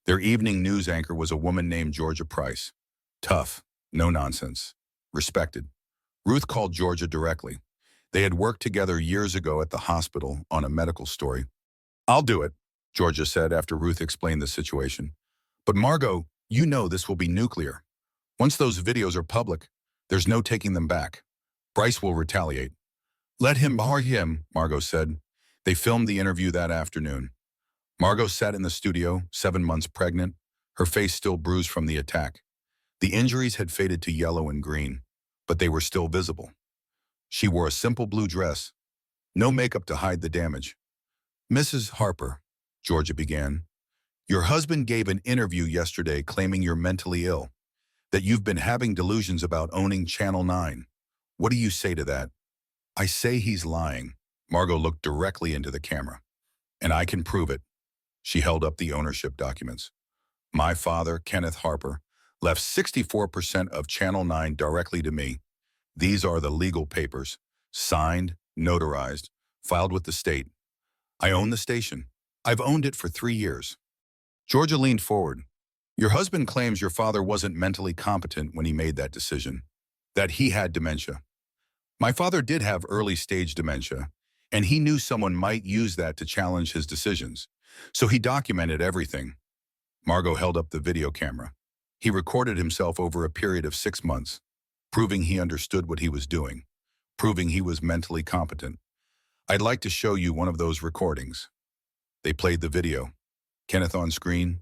Their evening news anchor was a woman named Georgia Price. Tough, no nonsense, respected. Ruth called Georgia directly. They had worked together years ago at the hospital on a medical story. I'll do it, Georgia said after Ruth explained the situation. But Margot, you know this will be nuclear. Once those videos are public, there's no taking them back. Bryce will retaliate. Let him, Margot said. They filmed the interview that afternoon. Margot sat in the studio, 7 months pregnant, her face still bruised from the attack. The injuries had faded to yellow and green, but they were still visible. She wore a simple blue dress, no makeup to hide the damage. Mrs. Harper, Georgia began, your husband gave an interview yesterday claiming you're mentally ill. that you've been having delusions about owning Channel 9. What do you say to that? I say he's lying. Margot looked directly into the camera. And I can prove it. She held up the ownership documents. My father, Kenneth Harper, left 64% of Channel 9 directly to me. These are the legal papers, signed, notarized, filed with the state. I own the station. I've owned it for 3 years. Georgia leaned forward. Your husband claims your father wasn't mentally competent when he made that decision, that he had dementia. My father did have early-stage dementia, and he knew someone might use that to challenge his decisions. So he documented everything. Margot held up the video camera. He recorded himself over a period of 6 months, proving he understood what he was doing, proving he was mentally competent. I'd like to show you one of those recordings. They played the video. Kenneth on screen,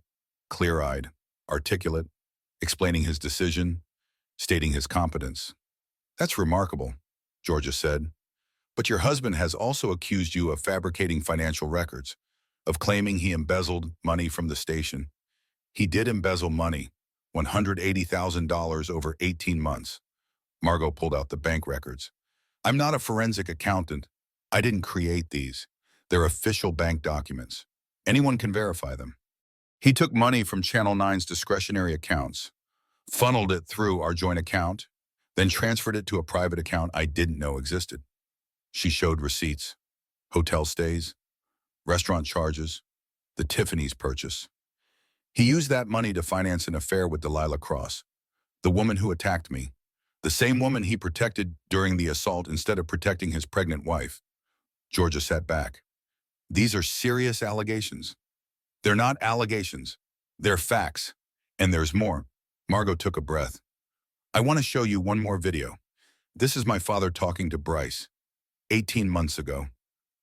clear-eyed, articulate, explaining his decision, stating his competence. That's remarkable, Georgia said. But your husband has also accused you of fabricating financial records, of claiming he embezzled money from the station. He did embezzle money, $180,000 over 18 months. Margot pulled out the bank records. I'm not a forensic accountant. I didn't create these. They're official bank documents. Anyone can verify them. He took money from Channel 9's discretionary accounts, funneled it through our joint account, then transferred it to a private account I didn't know existed. She showed receipts, hotel stays, restaurant charges, the Tiffany's purchase. He used that money to finance an affair with Delilah Cross, the woman who attacked me, the same woman he protected during the assault instead of protecting his pregnant wife. Georgia sat back. These are serious allegations. They're not allegations. They're facts. And there's more. Margot took a breath. I want to show you one more video. This is my father talking to Bryce. 18 months ago.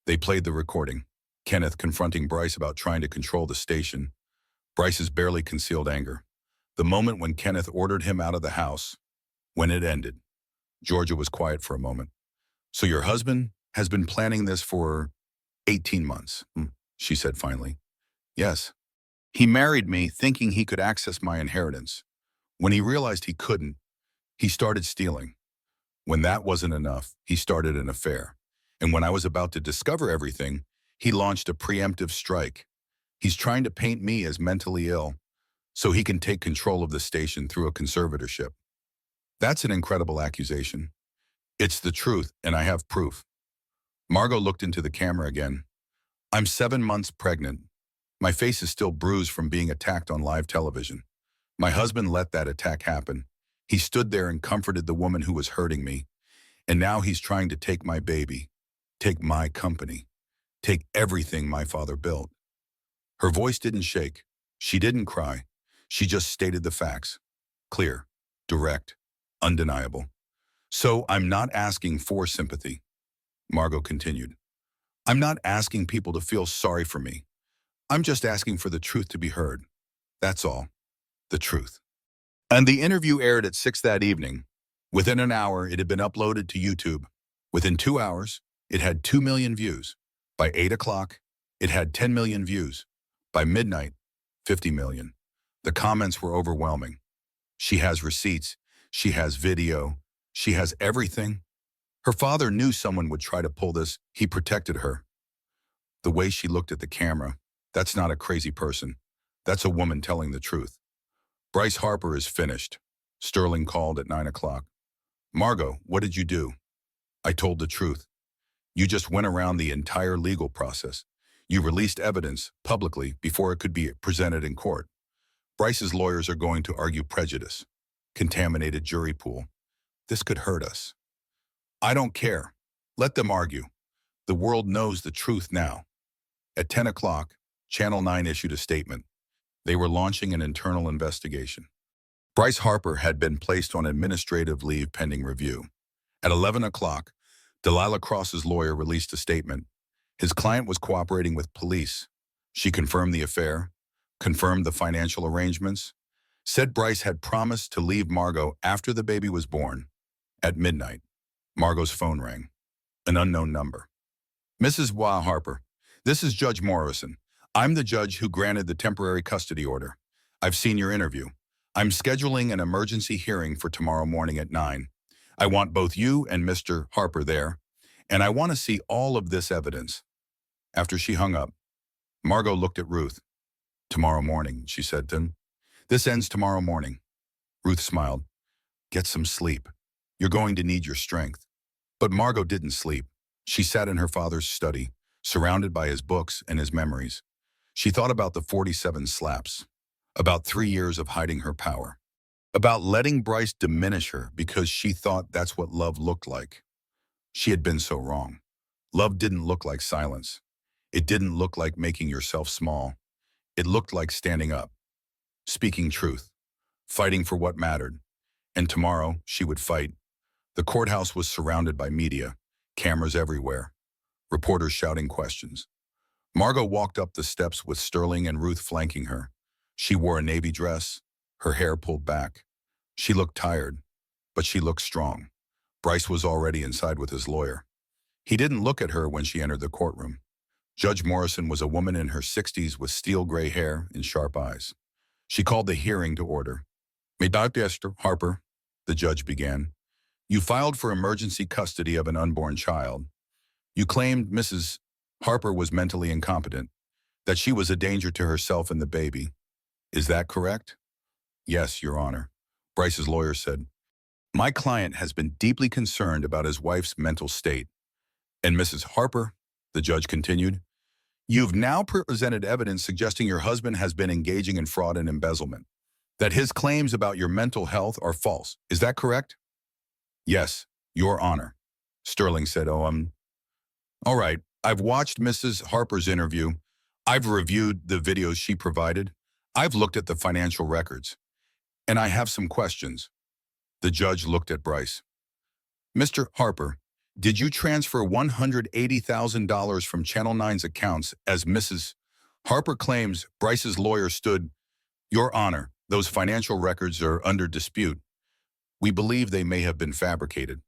They played the recording. Kenneth confronting Bryce about trying to control the station. Bryce's barely concealed anger. The moment when Kenneth ordered him out of the house. When it ended. Georgia was quiet for a moment. So your husband has been planning this for 18 months, she said finally. Yes. He married me thinking he could access my inheritance. When he realized he couldn't, he started stealing. When that wasn't enough, he started an affair. And when I was about to discover everything, he launched a preemptive strike. He's trying to paint me as mentally ill so he can take control of the station through a conservatorship. That's an incredible accusation. It's the truth, and I have proof. Margot looked into the camera again. I'm 7 months pregnant. My face is still bruised from being attacked on live television. My husband let that attack happen. He stood there and comforted the woman who was hurting me. And now he's trying to take my baby, take my company, take everything my father built. Her voice didn't shake. She didn't cry. She just stated the facts. Clear, direct, undeniable. So I'm not asking for sympathy. Margot continued. I'm not asking people to feel sorry for me. I'm just asking for the truth to be heard. That's all. The truth. And the interview aired at 6 that evening. Within an hour, it had been uploaded to YouTube. Within 2 hours, it had 2 million views. By 8 o'clock, it had 10 million views. By midnight, 50 million. The comments were overwhelming. She has receipts. She has video. She has everything. Her father knew someone would try to pull this. He protected her. The way she looked at the camera, that's not a crazy person. That's a woman telling the truth. Bryce Harper is finished. Sterling called at 9 o'clock. Margot, what did you do? I told the truth. You just went around the entire legal process. You released evidence publicly before it could be presented in court. Bryce's lawyers are going to argue prejudice, contaminated jury pool. This could hurt us. I don't care. Let them argue. The world knows the truth now. At 10 o'clock, Channel 9 issued a statement. They were launching an internal investigation. Bryce Harper had been placed on administrative leave pending review. At 11 o'clock, Delilah Cross's lawyer released a statement. His client was cooperating with police. She confirmed the affair, confirmed the financial arrangements, said Bryce had promised to leave Margot after the baby was born. At midnight, Margot's phone rang. An unknown number. Mrs. Harper, this is Judge Morrison. I'm the judge who granted the temporary custody order. I've seen your interview. I'm scheduling an emergency hearing for tomorrow morning at 9. I want both you and Mr. Harper there, and I want to see all of this evidence." After she hung up, Margot looked at Ruth. "Tomorrow morning," she said then. "This ends tomorrow morning." Ruth smiled. "Get some sleep. You're going to need your strength." But Margot didn't sleep. She sat in her father's study, surrounded by his books and his memories. She thought about the 47 slaps, about 3 years of hiding her power, about letting Bryce diminish her because she thought that's what love looked like. She had been so wrong. Love didn't look like silence. It didn't look like making yourself small. It looked like standing up, speaking truth, fighting for what mattered. And tomorrow, she would fight. The courthouse was surrounded by media, cameras everywhere, reporters shouting questions. Margot walked up the steps with Sterling and Ruth flanking her. She wore a navy dress, her hair pulled back. She looked tired, but she looked strong. Bryce was already inside with his lawyer. He didn't look at her when she entered the courtroom. Judge Morrison was a woman in her 60s with steel gray hair and sharp eyes. She called the hearing to order. "Mr. Harper," the judge began, "you filed for emergency custody of an unborn child. You claimed Mrs. Harper was mentally incompetent, that she was a danger to herself and the baby. Is that correct?" "Yes, Your Honor," Bryce's lawyer said. "My client has been deeply concerned about his wife's mental state. And Mrs. Harper," the judge continued, "you've now presented evidence suggesting your husband has been engaging in fraud and embezzlement, that his claims about your mental health are false. Is that correct?" "Yes, Your Honor," Sterling said. All right. I've watched Mrs. Harper's interview. I've reviewed the videos she provided. I've looked at the financial records. And I have some questions." The judge looked at Bryce. "Mr. Harper, did you transfer $180,000 from Channel 9's accounts as Mrs. Harper claims?" Bryce's lawyer stood. "Your Honor, those financial records are under dispute. We believe they may have been fabricated."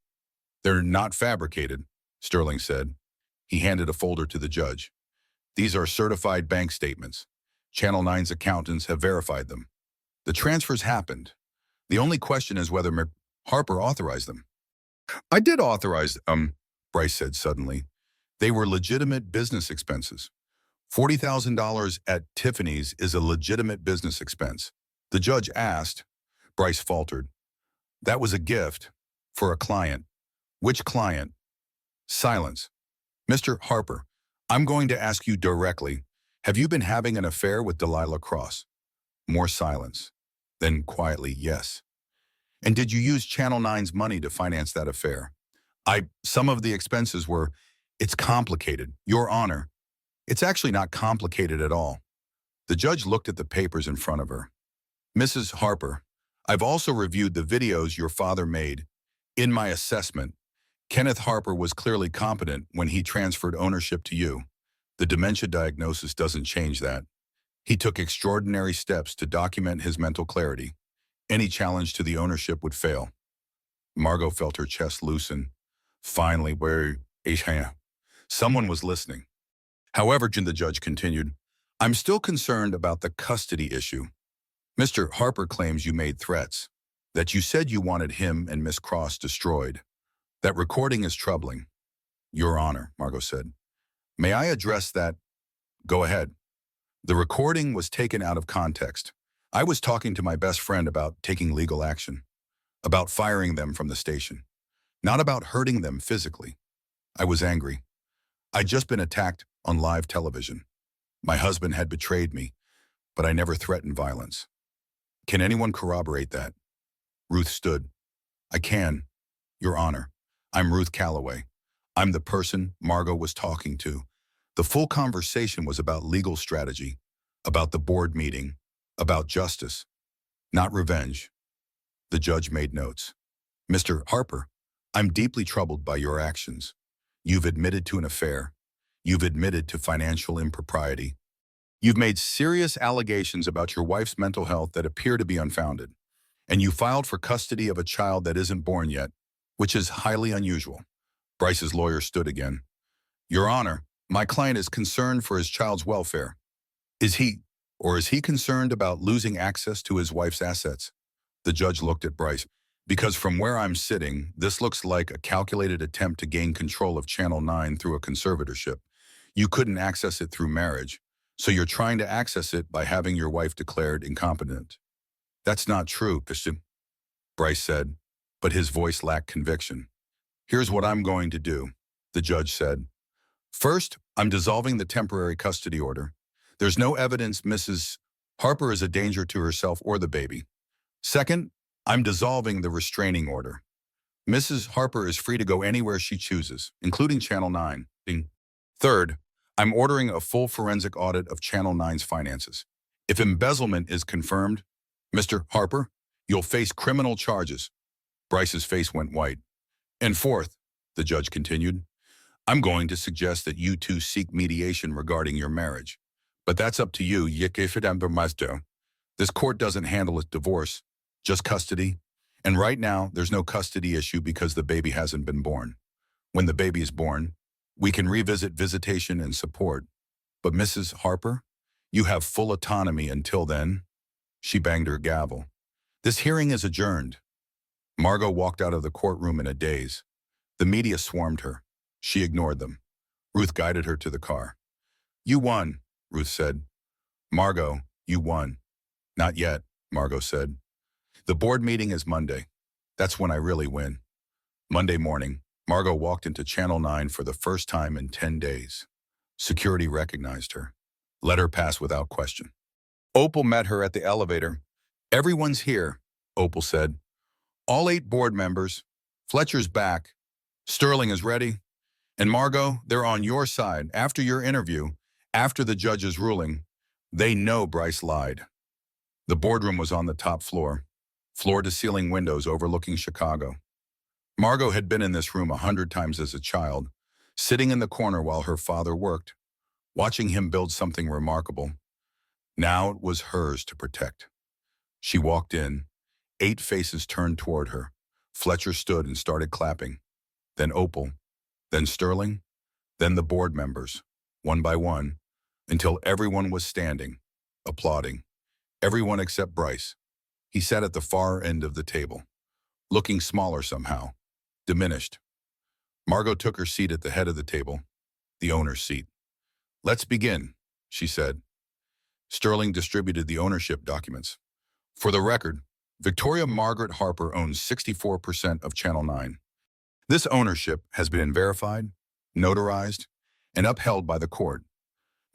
"They're not fabricated," Sterling said. He handed a folder to the judge. "These are certified bank statements. Channel 9's accountants have verified them. The transfers happened. The only question is whether Harper authorized them." "I did authorize them," Bryce said suddenly. "They were legitimate business expenses. $40,000 at Tiffany's is a legitimate business expense." The judge asked. Bryce faltered. "That was a gift for a client." "Which client?" Silence. "Mr. Harper, I'm going to ask you directly. Have you been having an affair with Delilah Cross?" More silence. Then quietly, "Yes." "And did you use Channel 9's money to finance that affair?" Some of the expenses were." "It's complicated, Your Honor." "It's actually not complicated at all." The judge looked at the papers in front of her. "Mrs. Harper, I've also reviewed the videos your father made. In my assessment, Kenneth Harper was clearly competent when he transferred ownership to you. The dementia diagnosis doesn't change that. He took extraordinary steps to document his mental clarity. Any challenge to the ownership would fail." Margot felt her chest loosen. Finally, someone was listening. "However," the judge continued, "I'm still concerned about the custody issue. Mr. Harper claims you made threats, that you said you wanted him and Miss Cross destroyed. That recording is troubling." "Your Honor," Margot said. "May I address that?" "Go ahead." "The recording was taken out of context. I was talking to my best friend about taking legal action, about firing them from the station, not about hurting them physically. I was angry. I'd just been attacked on live television. My husband had betrayed me, but I never threatened violence." "Can anyone corroborate that?" Ruth stood. "I can, Your Honor. I'm Ruth Calloway. I'm the person Margot was talking to. The full conversation was about legal strategy, about the board meeting, about justice, not revenge." The judge made notes. "Mr. Harper, I'm deeply troubled by your actions. You've admitted to an affair. You've admitted to financial impropriety. You've made serious allegations about your wife's mental health that appear to be unfounded. And you filed for custody of a child that isn't born yet, which is highly unusual." Bryce's lawyer stood again. "Your Honor, my client is concerned for his child's welfare." Is he Or is he concerned about losing access to his wife's assets? The judge looked at Bryce. Because from where I'm sitting, this looks like a calculated attempt to gain control of Channel 9 through a conservatorship. You couldn't access it through marriage, so you're trying to access it by having your wife declared incompetent. That's not true, Christian, Bryce said, but his voice lacked conviction. Here's what I'm going to do, the judge said. First, I'm dissolving the temporary custody order. There's no evidence Mrs. Harper is a danger to herself or the baby. Second, I'm dissolving the restraining order. Mrs. Harper is free to go anywhere she chooses, including Channel 9. Third, I'm ordering a full forensic audit of Channel 9's finances. If embezzlement is confirmed, Mr. Harper, you'll face criminal charges. Bryce's face went white. And fourth, the judge continued, I'm going to suggest that you two seek mediation regarding your marriage. But that's up to you, Yekefidambermeister. This court doesn't handle a divorce, just custody. And right now, there's no custody issue because the baby hasn't been born. When the baby is born, we can revisit visitation and support. But Mrs. Harper, you have full autonomy until then. She banged her gavel. This hearing is adjourned. Margot walked out of the courtroom in a daze. The media swarmed her. She ignored them. Ruth guided her to the car. You won, Ruth said. Margot, you won. Not yet, Margot said. The board meeting is Monday. That's when I really win. Monday morning, Margot walked into Channel 9 for the first time in 10 days. Security recognized her. Let her pass without question. Opal met her at the elevator. Everyone's here, Opal said. All 8 board members. Fletcher's back. Sterling is ready. And Margot, they're on your side. After your interview, after the judge's ruling, they know Bryce lied. The boardroom was on the top floor, floor-to-ceiling windows overlooking Chicago. Margot had been in this room 100 times as a child, sitting in the corner while her father worked, watching him build something remarkable. Now it was hers to protect. She walked in. 8 faces turned toward her. Fletcher stood and started clapping. Then Opal. Then Sterling. Then the board members, one by one, until everyone was standing, applauding. Everyone except Bryce. He sat at the far end of the table, looking smaller somehow, diminished. Margot took her seat at the head of the table, the owner's seat. Let's begin, she said. Sterling distributed the ownership documents. For the record, Victoria Margaret Harper owns 64% of Channel 9. This ownership has been verified, notarized, and upheld by the court.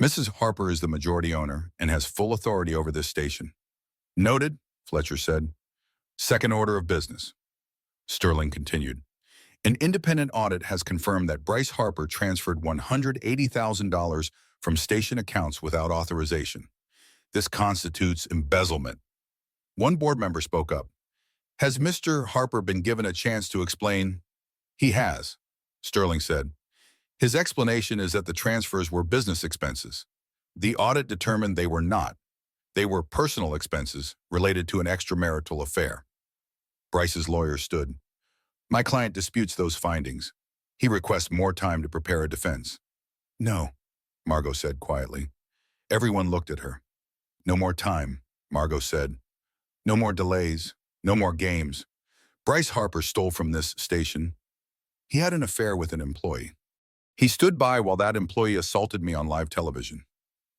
Mrs. Harper is the majority owner and has full authority over this station. Noted, Fletcher said. Second order of business. Sterling continued. An independent audit has confirmed that Bryce Harper transferred $180,000 from station accounts without authorization. This constitutes embezzlement. One board member spoke up. Has Mr. Harper been given a chance to explain? He has, Sterling said. His explanation is that the transfers were business expenses. The audit determined they were not. They were personal expenses related to an extramarital affair. Bryce's lawyer stood. My client disputes those findings. He requests more time to prepare a defense. No, Margot said quietly. Everyone looked at her. No more time, Margot said. No more delays, no more games. Bryce Harper stole from this station. He had an affair with an employee. He stood by while that employee assaulted me on live television.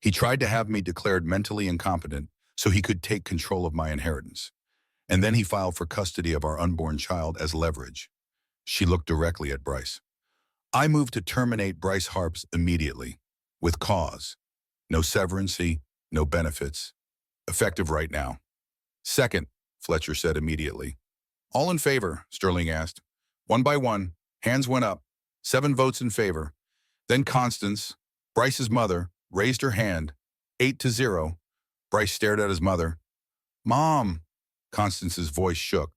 He tried to have me declared mentally incompetent so he could take control of my inheritance. And then he filed for custody of our unborn child as leverage. She looked directly at Bryce. I moved to terminate Bryce Harps immediately, with cause. No severancy, no benefits. Effective right now. Second, Fletcher said immediately. All in favor, Sterling asked. One by one, hands went up. 7 votes in favor. Then Constance, Bryce's mother, raised her hand. 8-0. Bryce stared at his mother. Mom, Constance's voice shook.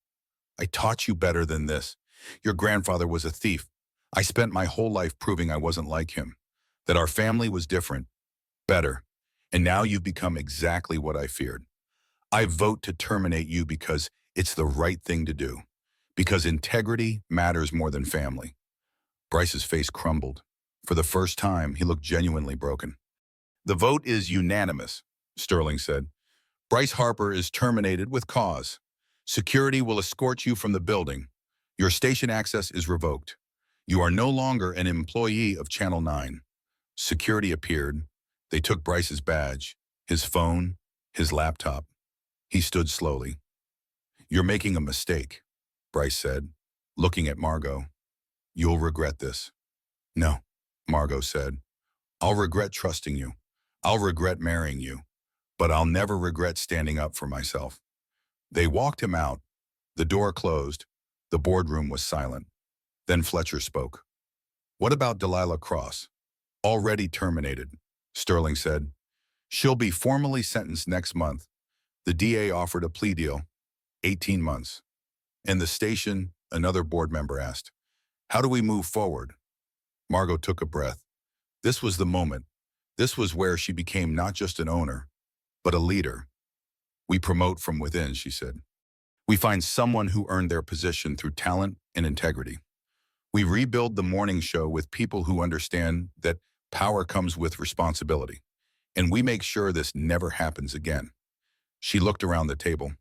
I taught you better than this. Your grandfather was a thief. I spent my whole life proving I wasn't like him, that our family was different, better. And now you've become exactly what I feared. I vote to terminate you because it's the right thing to do. Because integrity matters more than family. Bryce's face crumbled. For the first time, he looked genuinely broken. The vote is unanimous, Sterling said. Bryce Harper is terminated with cause. Security will escort you from the building. Your station access is revoked. You are no longer an employee of Channel 9. Security appeared. They took Bryce's badge, his phone, his laptop. He stood slowly. You're making a mistake, Bryce said, looking at Margot. You'll regret this. No, Margot said. I'll regret trusting you. I'll regret marrying you. But I'll never regret standing up for myself. They walked him out. The door closed. The boardroom was silent. Then Fletcher spoke. What about Delilah Cross? Already terminated, Sterling said. She'll be formally sentenced next month. The DA offered a plea deal, 18 months. And the station, another board member asked, how do we move forward? Margot took a breath. This was the moment. This was where she became not just an owner, but a leader. We promote from within, she said. We find someone who earned their position through talent and integrity. We rebuild the morning show with people who understand that power comes with responsibility. And we make sure this never happens again. She looked around the table.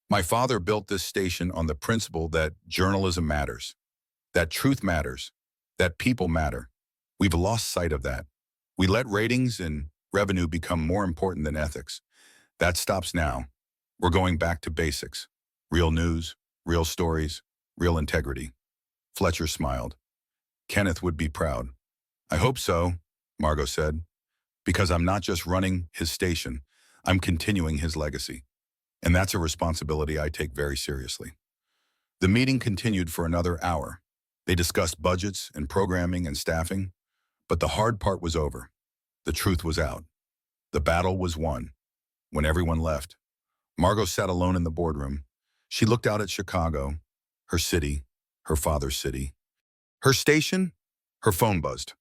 My father built this station on the principle that journalism matters, that truth matters, that people matter. We've lost sight of that. We let ratings and revenue become more important than ethics. That stops now. We're going back to basics. Real news, real stories, real integrity. Fletcher smiled. Kenneth would be proud. I hope so, Margot said, because I'm not just running his station, I'm continuing his legacy. And that's a responsibility I take very seriously. The meeting continued for another hour. They discussed budgets and programming and staffing, but the hard part was over. The truth was out. The battle was won. When everyone left, Margot sat alone in the boardroom. She looked out at Chicago, her city, her father's city. Her station, her phone buzzed.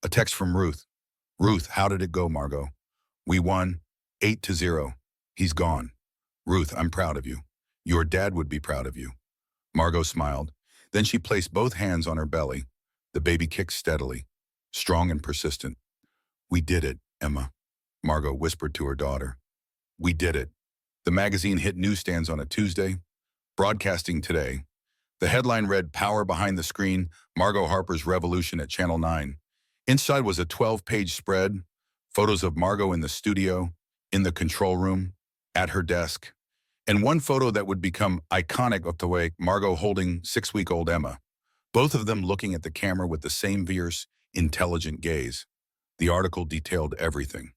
A text from Ruth. Ruth, how did it go, Margot? We won, 8-0. He's gone. Ruth, I'm proud of you. Your dad would be proud of you. Margot smiled. Then she placed both hands on her belly. The baby kicked steadily, strong and persistent. We did it, Emma, Margot whispered to her daughter. We did it. The magazine hit newsstands on a Tuesday, broadcasting today. The headline read, Power Behind the Screen, Margot Harper's Revolution at Channel 9. Inside was a 12-page spread, photos of Margot in the studio, in the control room, at her desk, and one photo that would become iconic of the way Margot holding 6-week-old Emma, both of them looking at the camera with the same fierce, intelligent gaze. The article detailed everything.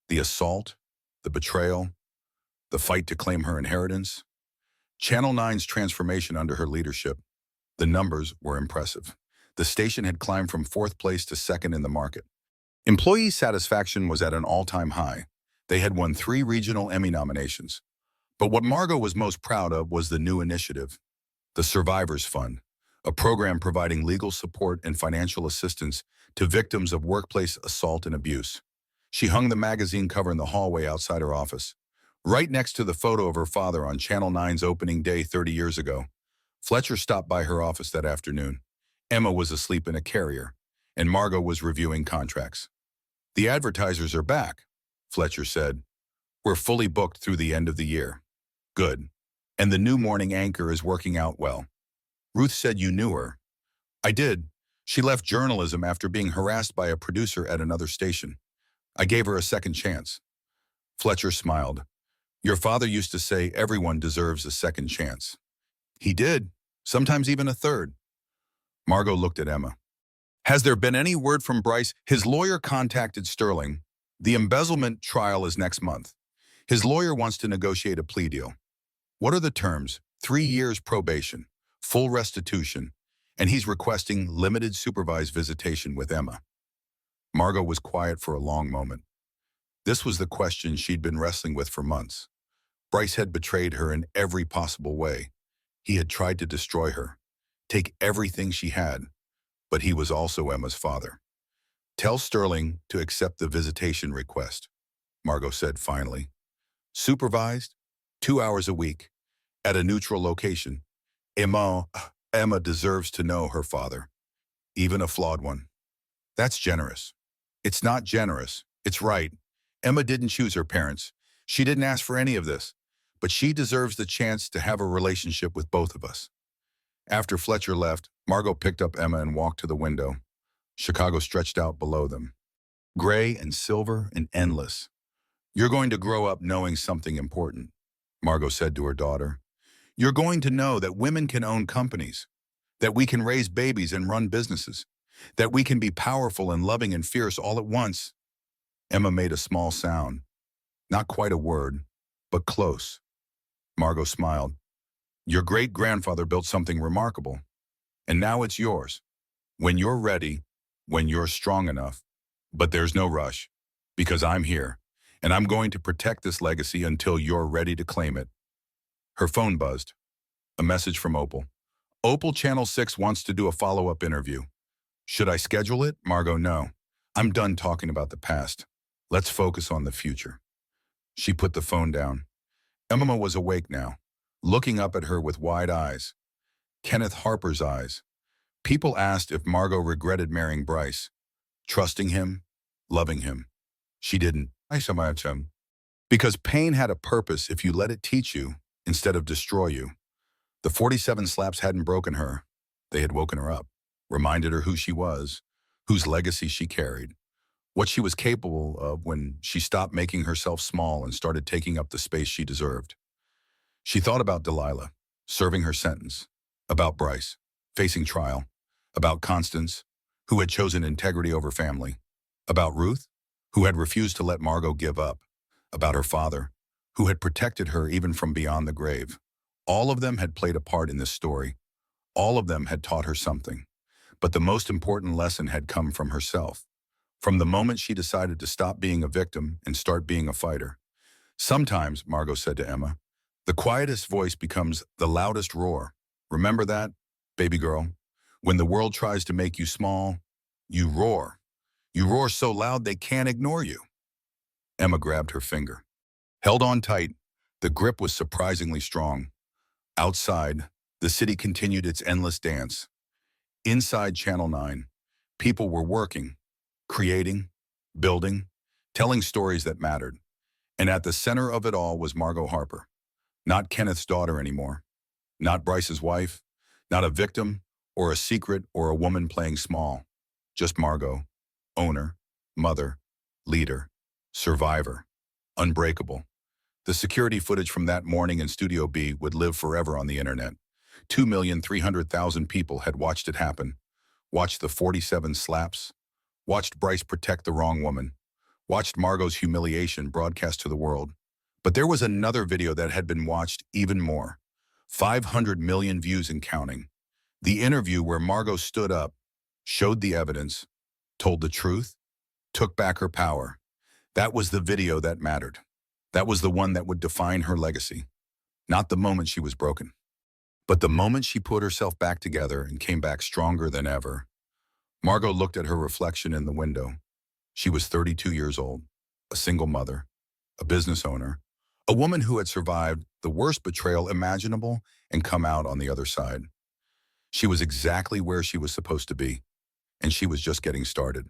The assault, the betrayal, the fight to claim her inheritance. Channel 9's transformation under her leadership. The numbers were impressive. The station had climbed from 4th place to 2nd in the market. Employee satisfaction was at an all-time high. They had won 3 regional Emmy nominations. But what Margot was most proud of was the new initiative, the Survivors Fund, a program providing legal support and financial assistance to victims of workplace assault and abuse. She hung the magazine cover in the hallway outside her office, right next to the photo of her father on Channel 9's opening day 30 years ago. Fletcher stopped by her office that afternoon. Emma was asleep in a carrier, and Margot was reviewing contracts. The advertisers are back, Fletcher said. We're fully booked through the end of the year. Good. And the new morning anchor is working out well. Ruth said you knew her. I did. She left journalism after being harassed by a producer at another station. I gave her a second chance. Fletcher smiled. Your father used to say everyone deserves a second chance. He did, sometimes even a third. Margot looked at Emma. Has there been any word from Bryce? His lawyer contacted Sterling. The embezzlement trial is next month. His lawyer wants to negotiate a plea deal. What are the terms? 3 years probation, full restitution, and he's requesting limited supervised visitation with Emma. Margot was quiet for a long moment. This was the question she'd been wrestling with for months. Bryce had betrayed her in every possible way. He had tried to destroy her, take everything she had, but he was also Emma's father. Tell Sterling to accept the visitation request, Margot said finally. Supervised, 2 hours a week, at a neutral location. Emma deserves to know her father, even a flawed one. That's generous. It's not generous, it's right, Emma didn't choose her parents. She didn't ask for any of this. But she deserves the chance to have a relationship with both of us. After Fletcher left, Margot picked up Emma and walked to the window. Chicago stretched out below them. Gray and silver and endless. You're going to grow up knowing something important, Margot said to her daughter. You're going to know that women can own companies, that we can raise babies and run businesses, that we can be powerful and loving and fierce all at once. Emma made a small sound. Not quite a word, but close. Margot smiled. Your great-grandfather built something remarkable, and now it's yours. When you're ready, when you're strong enough. But there's no rush, because I'm here, and I'm going to protect this legacy until you're ready to claim it. Her phone buzzed. A message from Opal. Opal Channel 6 wants to do a follow-up interview. Should I schedule it? Margot, no. I'm done talking about the past. Let's focus on the future. She put the phone down. Emma was awake now, looking up at her with wide eyes. Kenneth Harper's eyes. People asked if Margot regretted marrying Bryce. Trusting him, loving him. She didn't. Because pain had a purpose if you let it teach you instead of destroy you. The 47 slaps hadn't broken her. They had woken her up, reminded her who she was, whose legacy she carried, what she was capable of when she stopped making herself small and started taking up the space she deserved. She thought about Delilah, serving her sentence, about Bryce, facing trial, about Constance, who had chosen integrity over family, about Ruth, who had refused to let Margot give up, about her father, who had protected her even from beyond the grave. All of them had played a part in this story. All of them had taught her something. But the most important lesson had come from herself, from the moment she decided to stop being a victim and start being a fighter. Sometimes, Margot said to Emma, the quietest voice becomes the loudest roar. Remember that, baby girl? When the world tries to make you small, you roar. You roar so loud they can't ignore you. Emma grabbed her finger. Held on tight, the grip was surprisingly strong. Outside, the city continued its endless dance. Inside Channel 9, people were working, creating, building, telling stories that mattered. And at the center of it all was Margot Harper. Not Kenneth's daughter anymore. Not Bryce's wife. Not a victim, or a secret, or a woman playing small. Just Margot, owner, mother, leader, survivor, unbreakable. The security footage from that morning in Studio B would live forever on the internet. 2,300,000 people had watched it happen, watched the 47 slaps, watched Bryce protect the wrong woman, watched Margot's humiliation broadcast to the world. But there was another video that had been watched even more. 500 million views and counting. The interview where Margot stood up, showed the evidence, told the truth, took back her power. That was the video that mattered. That was the one that would define her legacy. Not the moment she was broken, but the moment she put herself back together and came back stronger than ever. Margot looked at her reflection in the window. She was 32 years old, a single mother, a business owner, a woman who had survived the worst betrayal imaginable and come out on the other side. She was exactly where she was supposed to be, and she was just getting started.